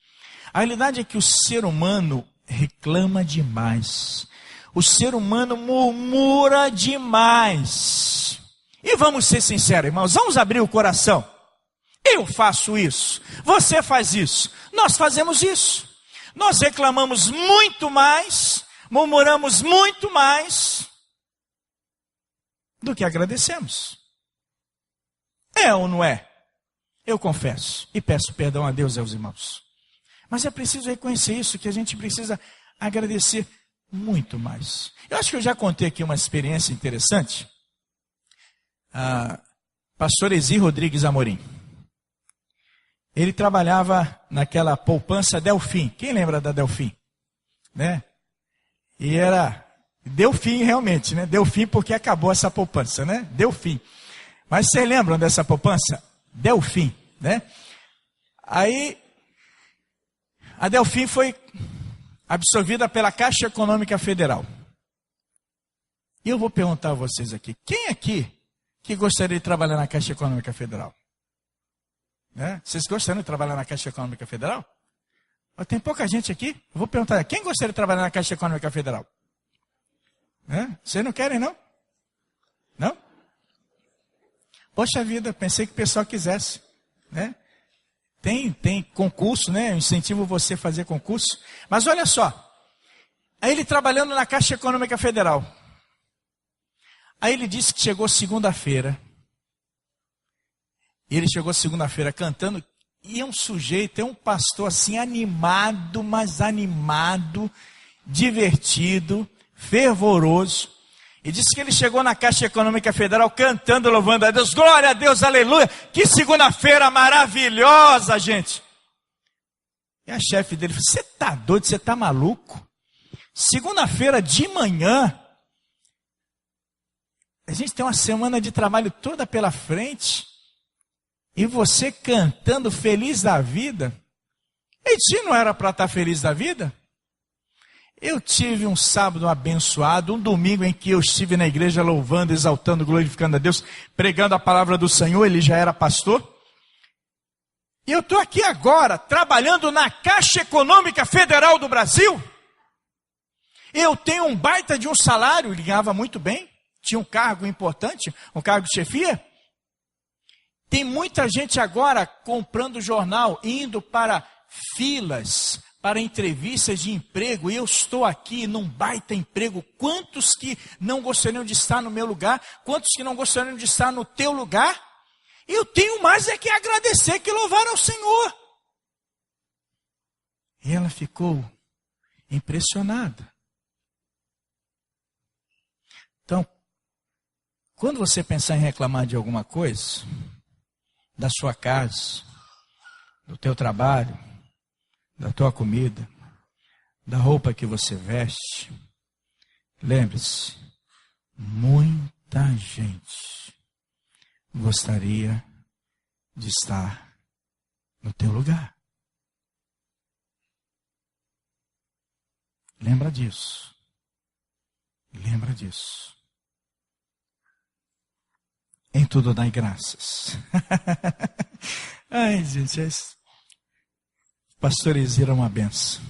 A realidade é que o ser humano reclama demais. O ser humano murmura demais. E vamos ser sinceros, irmãos, vamos abrir o coração. Eu faço isso, você faz isso, nós fazemos isso. Nós reclamamos muito mais, murmuramos muito mais do que agradecemos. É ou não é? Eu confesso e peço perdão a Deus e aos irmãos. Mas é preciso reconhecer isso, que a gente precisa agradecer muito mais. Eu acho que eu já contei aqui uma experiência interessante. Pastor Ezi Rodrigues Amorim. Ele trabalhava naquela poupança Delfim. Quem lembra da Delfim? Né? E era... Deu fim realmente, né? Deu fim porque acabou essa poupança, né? Deu fim. Mas vocês lembram dessa poupança? Delfim, né? Aí... A Delfim foi absorvida pela Caixa Econômica Federal. E eu vou perguntar a vocês aqui, quem aqui que gostaria de trabalhar na Caixa Econômica Federal? Né? Vocês gostariam de trabalhar na Caixa Econômica Federal? Tem pouca gente aqui. Eu vou perguntar, quem gostaria de trabalhar na Caixa Econômica Federal? Né? Vocês não querem, não? Não? Poxa vida, pensei que o pessoal quisesse, né? Tem concurso, né? Eu incentivo você a fazer concurso. Mas olha só. Aí ele trabalhando na Caixa Econômica Federal. Aí ele disse que chegou segunda-feira. Ele chegou segunda-feira cantando. E é um sujeito, é um pastor assim animado, mas animado, divertido, fervoroso. E disse que ele chegou na Caixa Econômica Federal cantando, louvando a Deus. Glória a Deus, aleluia. Que segunda-feira maravilhosa, gente. E a chefe dele falou, você está doido, você está maluco? Segunda-feira de manhã, a gente tem uma semana de trabalho toda pela frente. E você cantando feliz da vida. E se não era para estar feliz da vida? Eu tive um sábado abençoado, um domingo em que eu estive na igreja louvando, exaltando, glorificando a Deus, pregando a palavra do Senhor, ele já era pastor. E eu estou aqui agora, trabalhando na Caixa Econômica Federal do Brasil. Eu tenho um baita de um salário, ele ganhava muito bem, tinha um cargo importante, um cargo de chefia. Tem muita gente agora comprando jornal, indo para filas, para entrevistas de emprego, e eu estou aqui num baita emprego. Quantos que não gostariam de estar no meu lugar? Quantos que não gostariam de estar no teu lugar? Eu tenho mais é que agradecer, que louvar ao Senhor. E ela ficou impressionada. Então, quando você pensar em reclamar de alguma coisa, da sua casa, do teu trabalho, da tua comida, da roupa que você veste, lembre-se, muita gente gostaria de estar no teu lugar. Lembra disso. Lembra disso. Em tudo dai graças. Ai, gente, Pastor Ezira é uma benção.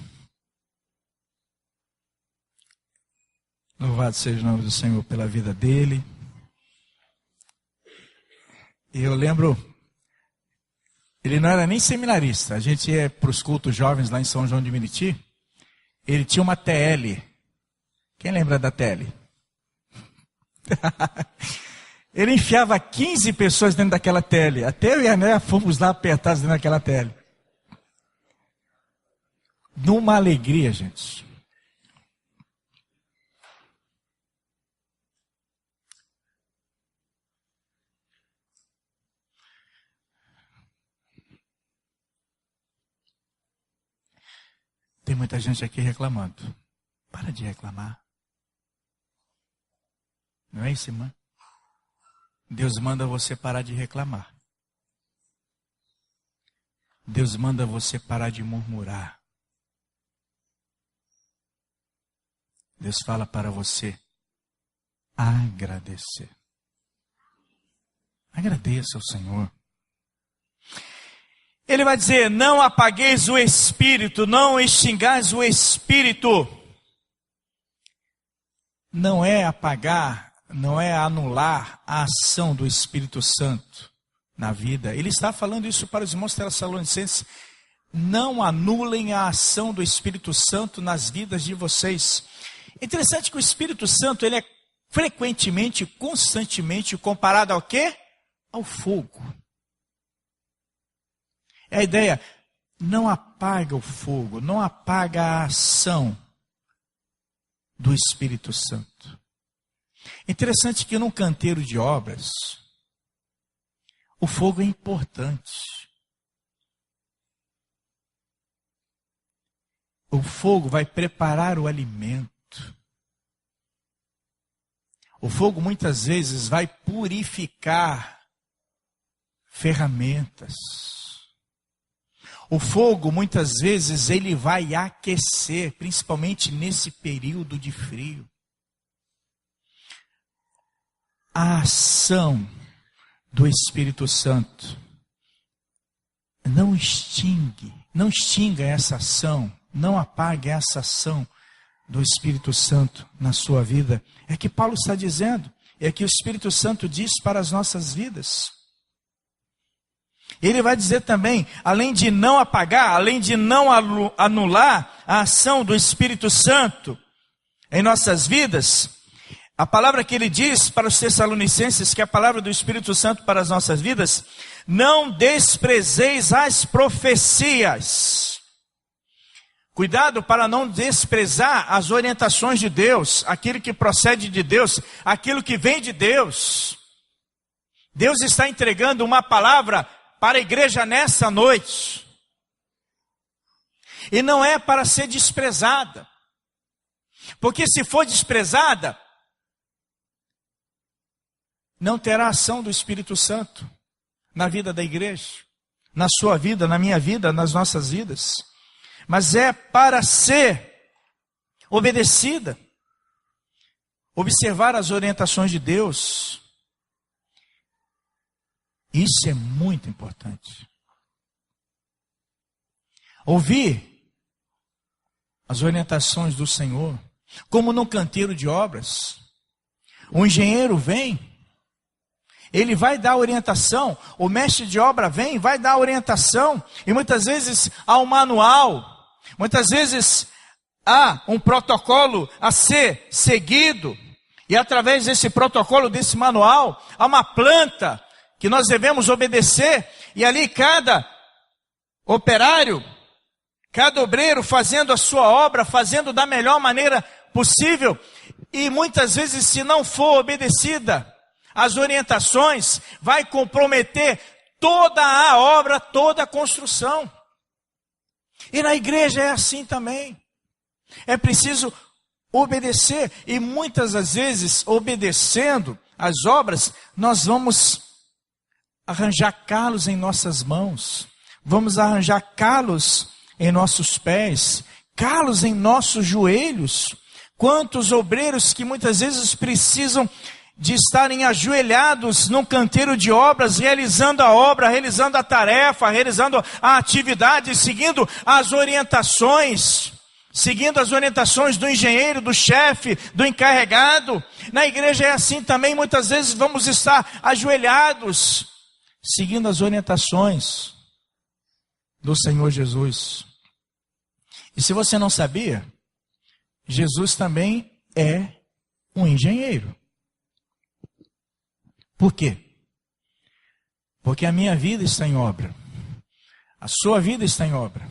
Louvado seja o nome do Senhor pela vida dele, Eu lembro, ele não era nem seminarista, a gente ia para os cultos jovens lá em São João de Meriti, ele tinha uma TL. Quem lembra da TL? Ele enfiava 15 pessoas dentro daquela TL. Até eu e a Ané fomos lá apertados dentro daquela TL. Numa alegria, gente. Tem muita gente aqui reclamando. Para de reclamar. Não é isso, irmã? Deus manda você parar de reclamar. Deus manda você parar de murmurar. Deus fala para você agradecer. Agradeça ao Senhor. Ele vai dizer, não apagueis o Espírito, não extingais o Espírito. Não é apagar, não é anular a ação do Espírito Santo na vida. Ele está falando isso para os irmãos tessalonicenses. Não anulem a ação do Espírito Santo nas vidas de vocês. É interessante que o Espírito Santo, ele é frequentemente, constantemente comparado ao quê? Ao fogo. É a ideia, não apaga o fogo, não apaga a ação do Espírito Santo. Interessante que num canteiro de obras, o fogo é importante. O fogo vai preparar o alimento. O fogo muitas vezes vai purificar ferramentas. O fogo, muitas vezes, ele vai aquecer, principalmente nesse período de frio. A ação do Espírito Santo não extinga essa ação, não apague essa ação do Espírito Santo na sua vida. É que Paulo está dizendo, é que o Espírito Santo diz para as nossas vidas. Ele vai dizer também, além de não apagar, além de não anular a ação do Espírito Santo em nossas vidas, a palavra que ele diz para os Tessalonicenses, que é a palavra do Espírito Santo para as nossas vidas, não desprezeis as profecias. Cuidado para não desprezar as orientações de Deus, aquilo que procede de Deus, aquilo que vem de Deus. Deus está entregando uma palavra para a igreja nessa noite. E não é para ser desprezada. Porque se for desprezada, não terá ação do Espírito Santo na vida da igreja, na sua vida, na minha vida, nas nossas vidas. Mas é para ser obedecida. Observar as orientações de Deus. Isso é muito importante. Ouvir as orientações do Senhor, como num canteiro de obras. O engenheiro vem, ele vai dar orientação, o mestre de obra vem, vai dar orientação, e muitas vezes há um manual, muitas vezes há um protocolo a ser seguido, e através desse protocolo, desse manual, há uma planta que nós devemos obedecer, e ali cada operário, cada obreiro fazendo a sua obra, fazendo da melhor maneira possível, e muitas vezes, se não for obedecida as orientações, vai comprometer toda a obra, toda a construção. E na igreja é assim também. É preciso obedecer, e muitas das vezes, obedecendo as obras, nós vamos arranjar calos em nossas mãos, vamos arranjar calos em nossos pés, calos em nossos joelhos. Quantos obreiros que muitas vezes precisam de estarem ajoelhados num canteiro de obras, realizando a obra, realizando a tarefa, realizando a atividade, seguindo as orientações do engenheiro, do chefe, do encarregado. Na igreja é assim também, muitas vezes vamos estar ajoelhados, seguindo as orientações do Senhor Jesus. E se você não sabia, Jesus também é um engenheiro. Por quê? Porque a minha vida está em obra. A sua vida está em obra.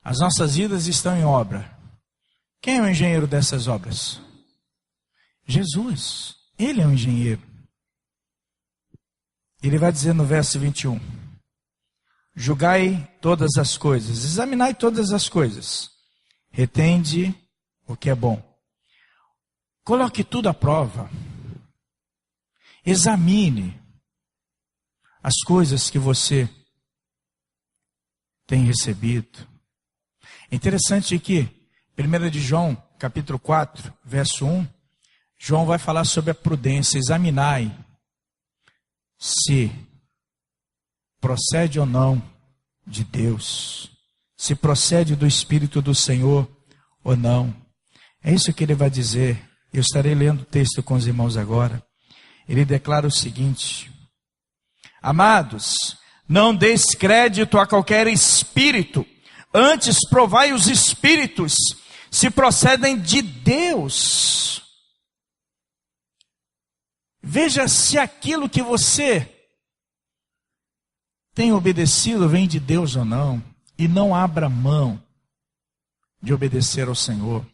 As nossas vidas estão em obra. Quem é o engenheiro dessas obras? Jesus. Ele é um engenheiro. Ele vai dizer no verso 21. Julgai todas as coisas, examinai todas as coisas. Retende o que é bom. Coloque tudo à prova. Examine as coisas que você tem recebido. É interessante que 1 de João, capítulo 4, verso 1, João vai falar sobre a prudência. Examinai se procede ou não de Deus, se procede do Espírito do Senhor ou não. É isso que ele vai dizer. Eu estarei lendo o texto com os irmãos agora. Ele declara o seguinte: amados, não deis crédito a qualquer espírito, antes provai os espíritos, se procedem de Deus. Veja se aquilo que você tem obedecido vem de Deus ou não, e não abra mão de obedecer ao Senhor.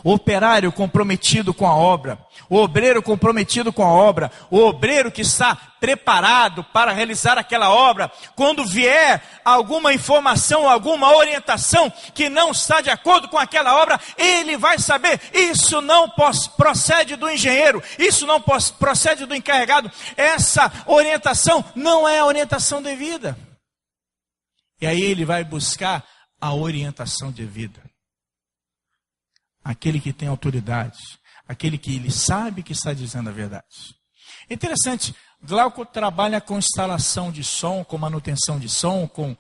O operário comprometido com a obra, o obreiro comprometido com a obra, o obreiro que está preparado para realizar aquela obra, quando vier alguma informação, alguma orientação que não está de acordo com aquela obra, ele vai saber, isso não procede do engenheiro, isso não procede do encarregado, essa orientação não é a orientação devida. E aí ele vai buscar a orientação devida. Aquele que tem autoridade, aquele que ele sabe que está dizendo a verdade. Interessante, Glauco trabalha com instalação de som, com manutenção de som, com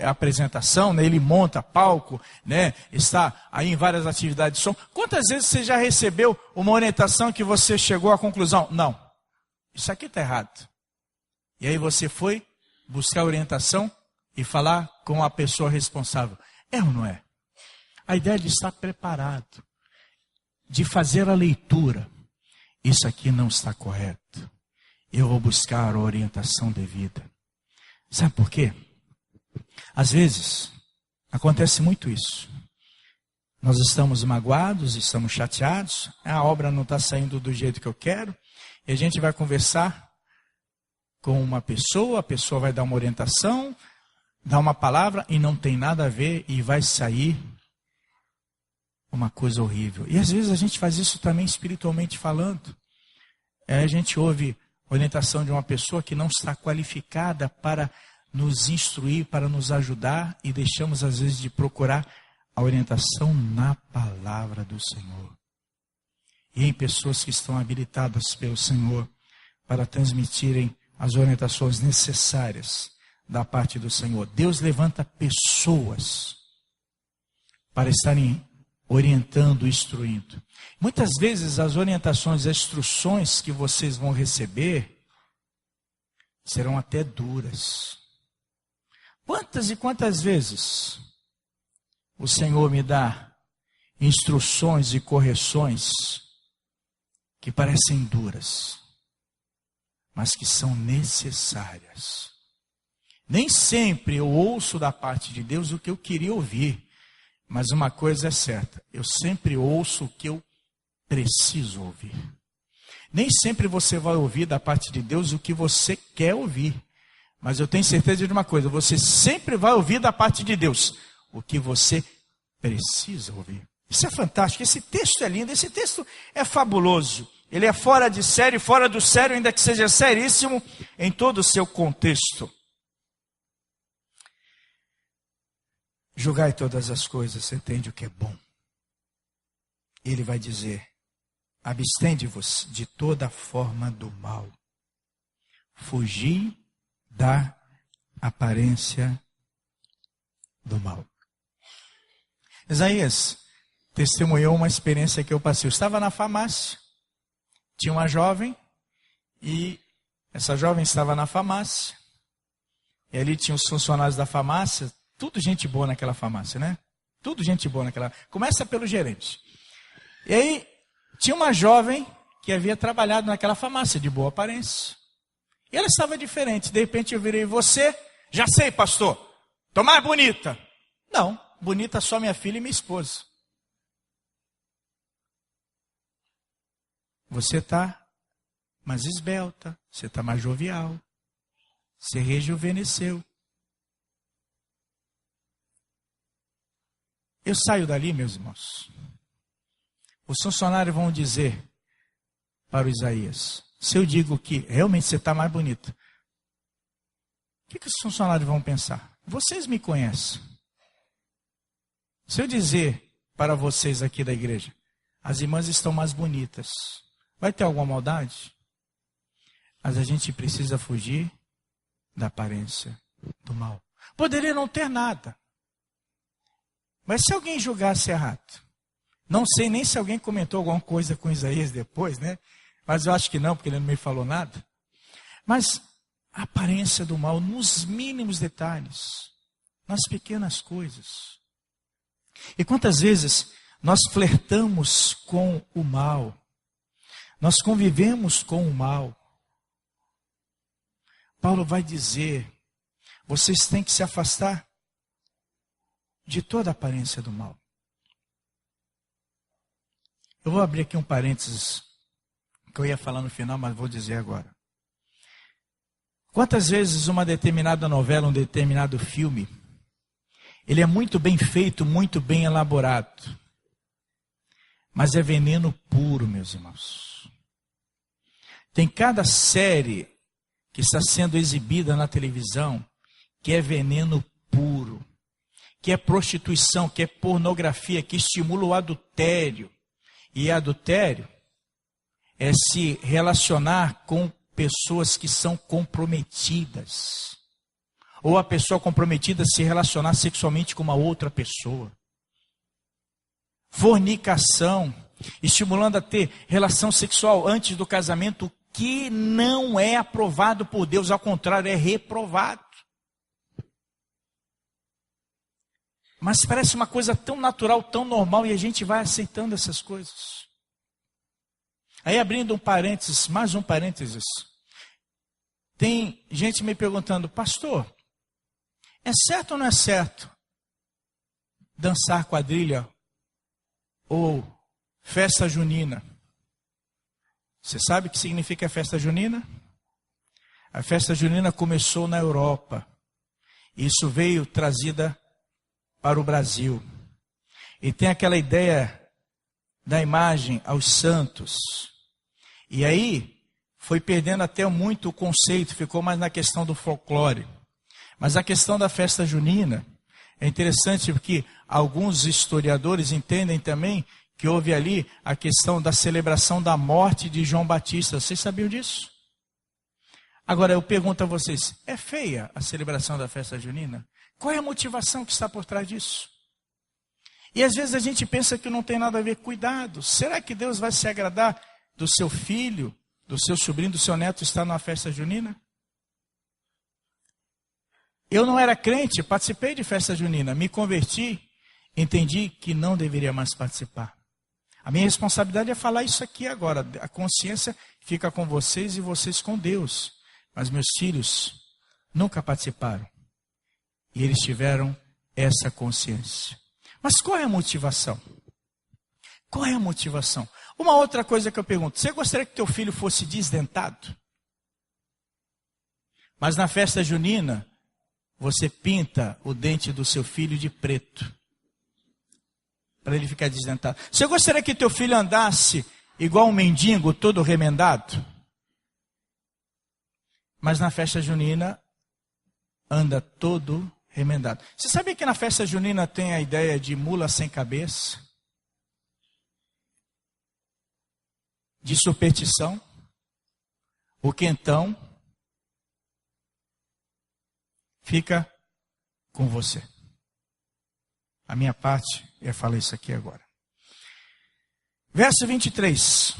apresentação, né? Ele monta palco, né? Está aí em várias atividades de som. Quantas vezes você já recebeu uma orientação que você chegou à conclusão? Não, isso aqui está errado. E aí você foi buscar orientação e falar com a pessoa responsável. É ou não é? A ideia de estar preparado, de fazer a leitura. Isso aqui não está correto. Eu vou buscar a orientação devida. Sabe por quê? Às vezes, acontece muito isso. Nós estamos magoados, estamos chateados, a obra não está saindo do jeito que eu quero, e a gente vai conversar com uma pessoa, a pessoa vai dar uma orientação, dar uma palavra, e não tem nada a ver, e vai sair uma coisa horrível. E às vezes a gente faz isso também espiritualmente falando. A gente ouve orientação de uma pessoa que não está qualificada para nos instruir, para nos ajudar, e deixamos às vezes de procurar a orientação na palavra do Senhor. E em pessoas que estão habilitadas pelo Senhor para transmitirem as orientações necessárias da parte do Senhor. Deus levanta pessoas para estarem orientando, instruindo. Muitas vezes as orientações, as instruções que vocês vão receber serão até duras. Quantas e quantas vezes o Senhor me dá instruções e correções que parecem duras, mas que são necessárias. Nem sempre eu ouço da parte de Deus o que eu queria ouvir. Mas uma coisa é certa, eu sempre ouço o que eu preciso ouvir. Nem sempre você vai ouvir da parte de Deus o que você quer ouvir. Mas eu tenho certeza de uma coisa, você sempre vai ouvir da parte de Deus o que você precisa ouvir. Isso é fantástico, esse texto é lindo, esse texto é fabuloso. Ele é fora de série, fora do sério, ainda que seja seríssimo em todo o seu contexto. Julgai todas as coisas, entende o que é bom. Ele vai dizer, abstende-vos de toda forma do mal. Fugi da aparência do mal. Isaías testemunhou uma experiência que eu passei. Eu estava na farmácia, tinha uma jovem e Essa jovem estava na farmácia, e ali tinha os funcionários da farmácia, tudo gente boa naquela farmácia, né? Tudo gente boa naquela. Começa pelo gerente. E aí, tinha uma jovem que havia trabalhado naquela farmácia, de boa aparência. E ela estava diferente. De repente eu virei, você? Já sei, pastor. Tô mais bonita. Não, bonita só minha filha e minha esposa. Você está mais esbelta, você está mais jovial, você rejuvenesceu. Eu saio dali, meus irmãos. Os funcionários vão dizer para o Isaías, se eu digo que realmente você está mais bonita, o que os funcionários vão pensar? Vocês me conhecem. Se eu dizer para vocês aqui da igreja, as irmãs estão mais bonitas, vai ter alguma maldade? Mas a gente precisa fugir da aparência do mal. Poderia não ter nada. Mas se alguém julgasse errado, não sei nem se alguém comentou alguma coisa com Isaías depois, né? Mas eu acho que não, porque ele não me falou nada. Mas a aparência do mal nos mínimos detalhes, nas pequenas coisas. E quantas vezes nós flertamos com o mal, nós convivemos com o mal. Paulo vai dizer, vocês têm que se afastar de toda a aparência do mal. Eu vou abrir aqui um parênteses, que eu ia falar no final, mas vou dizer agora. Quantas vezes uma determinada novela, um determinado filme, ele é muito bem feito, muito bem elaborado, mas é veneno puro, meus irmãos. Tem cada série que está sendo exibida na televisão, que é veneno puro, que é prostituição, que é pornografia, que estimula o adultério. E adultério é se relacionar com pessoas que são comprometidas. Ou a pessoa comprometida se relacionar sexualmente com uma outra pessoa. Fornicação, estimulando a ter relação sexual antes do casamento, que não é aprovado por Deus, ao contrário, é reprovado. Mas parece uma coisa tão natural, tão normal, e a gente vai aceitando essas coisas. Aí, abrindo um parênteses, mais um parênteses, tem gente me perguntando, pastor, é certo ou não é certo dançar quadrilha ou festa junina? Você sabe o que significa festa junina? A festa junina começou na Europa. Isso veio trazida para o Brasil. E tem aquela ideia da imagem aos santos. E aí foi perdendo até muito o conceito, ficou mais na questão do folclore. Mas a questão da festa junina é interessante porque alguns historiadores entendem também que houve ali a questão da celebração da morte de João Batista. Vocês sabiam disso? Agora eu pergunto a vocês, é feia a celebração da festa junina? Qual é a motivação que está por trás disso? E às vezes a gente pensa que não tem nada a ver. Cuidado, será que Deus vai se agradar do seu filho, do seu sobrinho, do seu neto estar numa festa junina? Eu não era crente, participei de festa junina, me converti, entendi que não deveria mais participar. A minha responsabilidade é falar isso aqui agora. A consciência fica com vocês e vocês com Deus. Mas meus filhos nunca participaram. E eles tiveram essa consciência. Mas qual é a motivação? Qual é a motivação? Uma outra coisa que eu pergunto. Você gostaria que teu filho fosse desdentado? Mas na festa junina, você pinta o dente do seu filho de preto. Para ele ficar desdentado. Você gostaria que teu filho andasse igual um mendigo, todo remendado? Mas na festa junina, anda todo remendado. Você sabia que na festa junina tem a ideia de mula sem cabeça? De superstição? O quentão fica com você. A minha parte é falar isso aqui agora. Verso 23.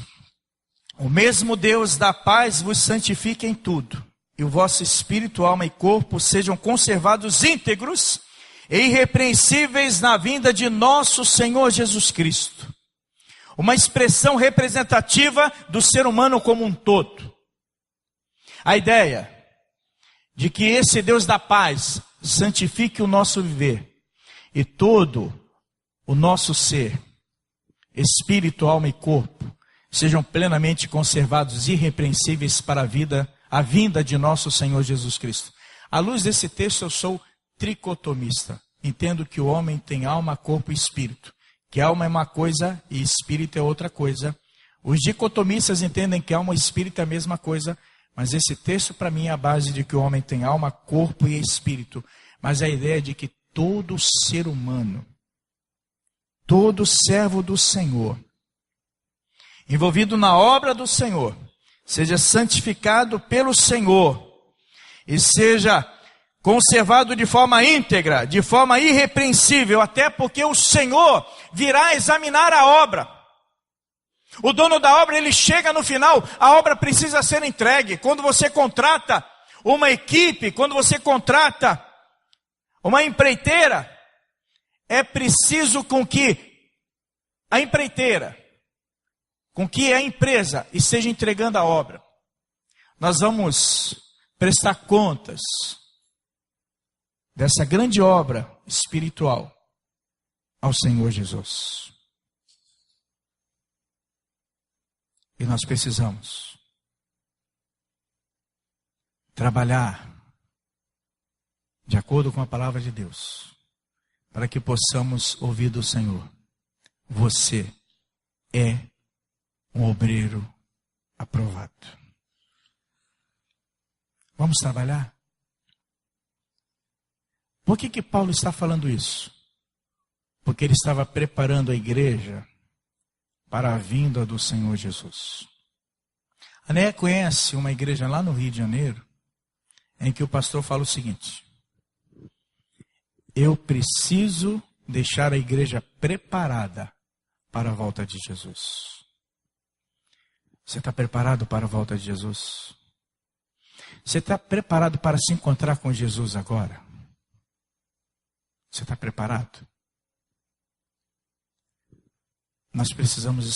O mesmo Deus da paz vos santifique em tudo, e o vosso espírito, alma e corpo sejam conservados íntegros e irrepreensíveis na vinda de nosso Senhor Jesus Cristo. Uma expressão representativa do ser humano como um todo. A ideia de que esse Deus da paz santifique o nosso viver e todo o nosso ser, espírito, alma e corpo, sejam plenamente conservados irrepreensíveis para a vinda de nosso Senhor Jesus Cristo. À luz desse texto, eu sou tricotomista. Entendo que o homem tem alma, corpo e espírito. Que alma é uma coisa e espírito é outra coisa. Os dicotomistas entendem que alma e espírito é a mesma coisa, mas esse texto para mim é a base de que o homem tem alma, corpo e espírito. Mas a ideia é de que todo ser humano, todo servo do Senhor, envolvido na obra do Senhor, seja santificado pelo Senhor e seja conservado de forma íntegra, de forma irrepreensível, até porque o Senhor virá examinar a obra. O dono da obra, ele chega no final, a obra precisa ser entregue. Quando você contrata uma equipe, quando você contrata uma empreiteira, é preciso com que a empreiteira, com que a empresa esteja entregando a obra. Nós vamos prestar contas dessa grande obra espiritual ao Senhor Jesus. E nós precisamos trabalhar de acordo com a palavra de Deus, para que possamos ouvir do Senhor: você é um obreiro aprovado. Vamos trabalhar? Por que Paulo está falando isso? Porque ele estava preparando a igreja para a vinda do Senhor Jesus. A Néia conhece uma igreja lá no Rio de Janeiro, em que o pastor fala o seguinte: eu preciso deixar a igreja preparada para a volta de Jesus. Você está preparado para a volta de Jesus? Você está preparado para se encontrar com Jesus agora? Você está preparado? Nós precisamos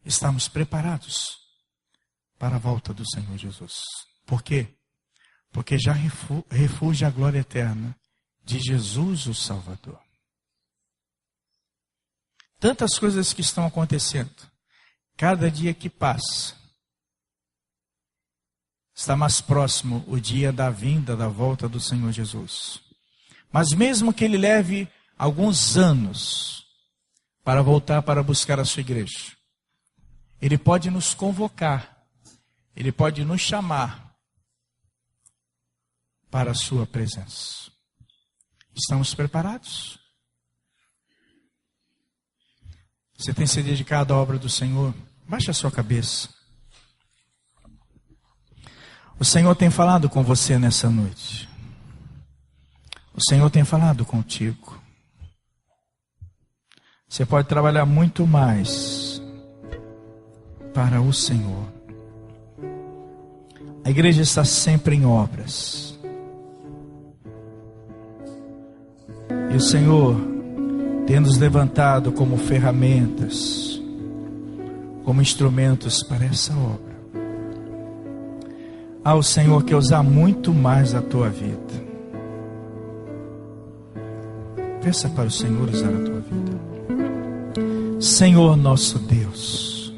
estarmos preparados para a volta do Senhor Jesus. Por quê? Porque já refúgio a glória eterna de Jesus o Salvador. Tantas coisas que estão acontecendo. Cada dia que passa, está mais próximo o dia da vinda, da volta do Senhor Jesus. Mas mesmo que ele leve alguns anos para voltar para buscar a sua igreja, ele pode nos convocar, ele pode nos chamar para a sua presença. Estamos preparados? Você tem se dedicado à obra do Senhor? Baixe a sua cabeça. O Senhor tem falado com você nessa noite. O Senhor tem falado contigo. Você pode trabalhar muito mais para o Senhor. A igreja está sempre em obras. E o Senhor tem nos levantado como ferramentas, como instrumentos para essa obra. O Senhor quer usar muito mais a tua vida. Peça para o Senhor usar a tua vida. Senhor nosso Deus,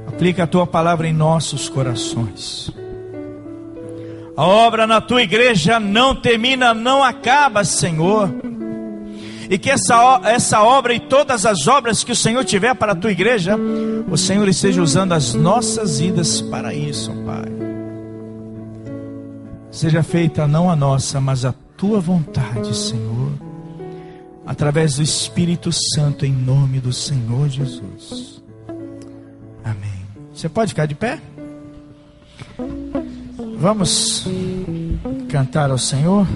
aplica a tua palavra em nossos corações. A obra na tua igreja não termina, não acaba, Senhor. E que essa obra e todas as obras que o Senhor tiver para a tua igreja, o Senhor esteja usando as nossas vidas para isso, Pai. Seja feita não a nossa, mas a tua vontade, Senhor, através do Espírito Santo, em nome do Senhor Jesus. Amém. Você pode ficar de pé? Vamos cantar ao Senhor.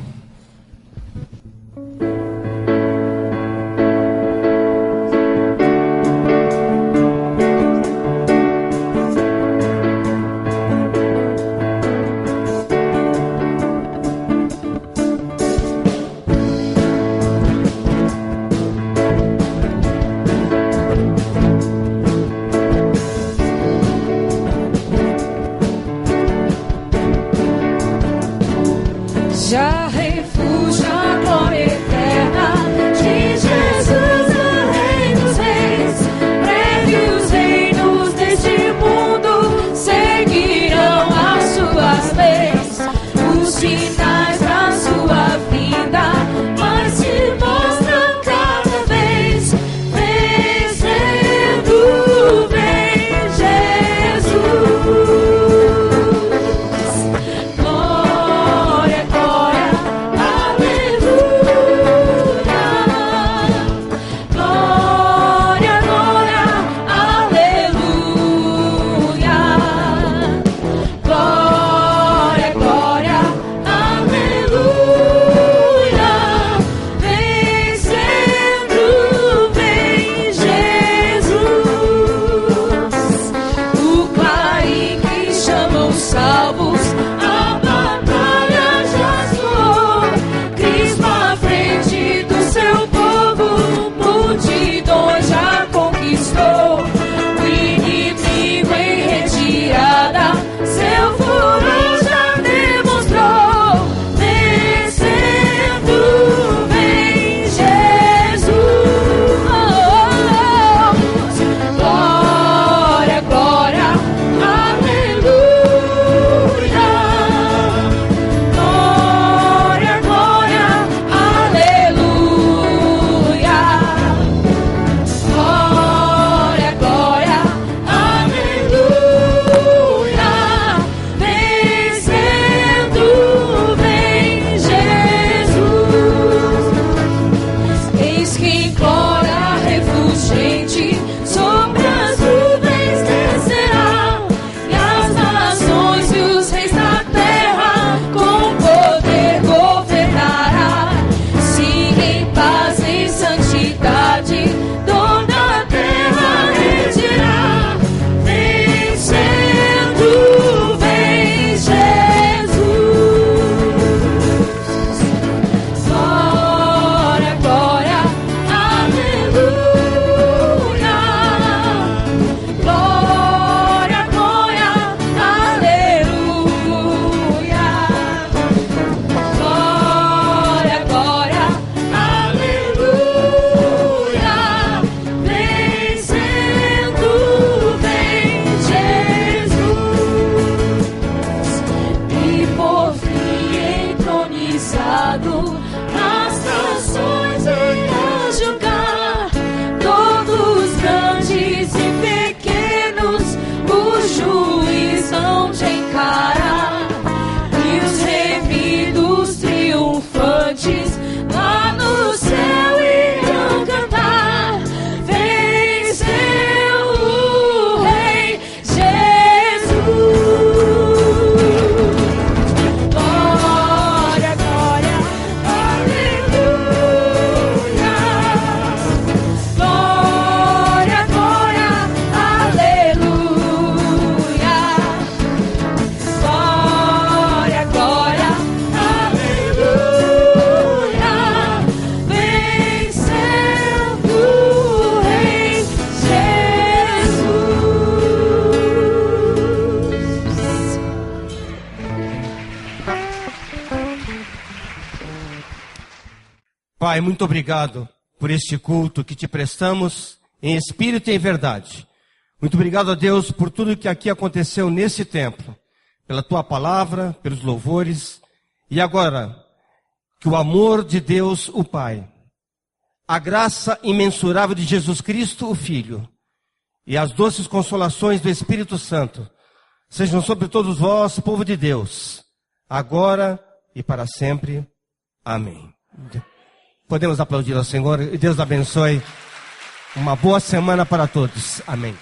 Pai, muito obrigado por este culto que te prestamos em espírito e em verdade. Muito obrigado a Deus por tudo que aqui aconteceu nesse templo, pela tua palavra, pelos louvores, e agora, que o amor de Deus, o Pai, a graça imensurável de Jesus Cristo, o Filho, e as doces consolações do Espírito Santo, sejam sobre todos vós, povo de Deus, agora e para sempre. Amém. Podemos aplaudir ao Senhor e Deus abençoe. Uma boa semana para todos. Amém.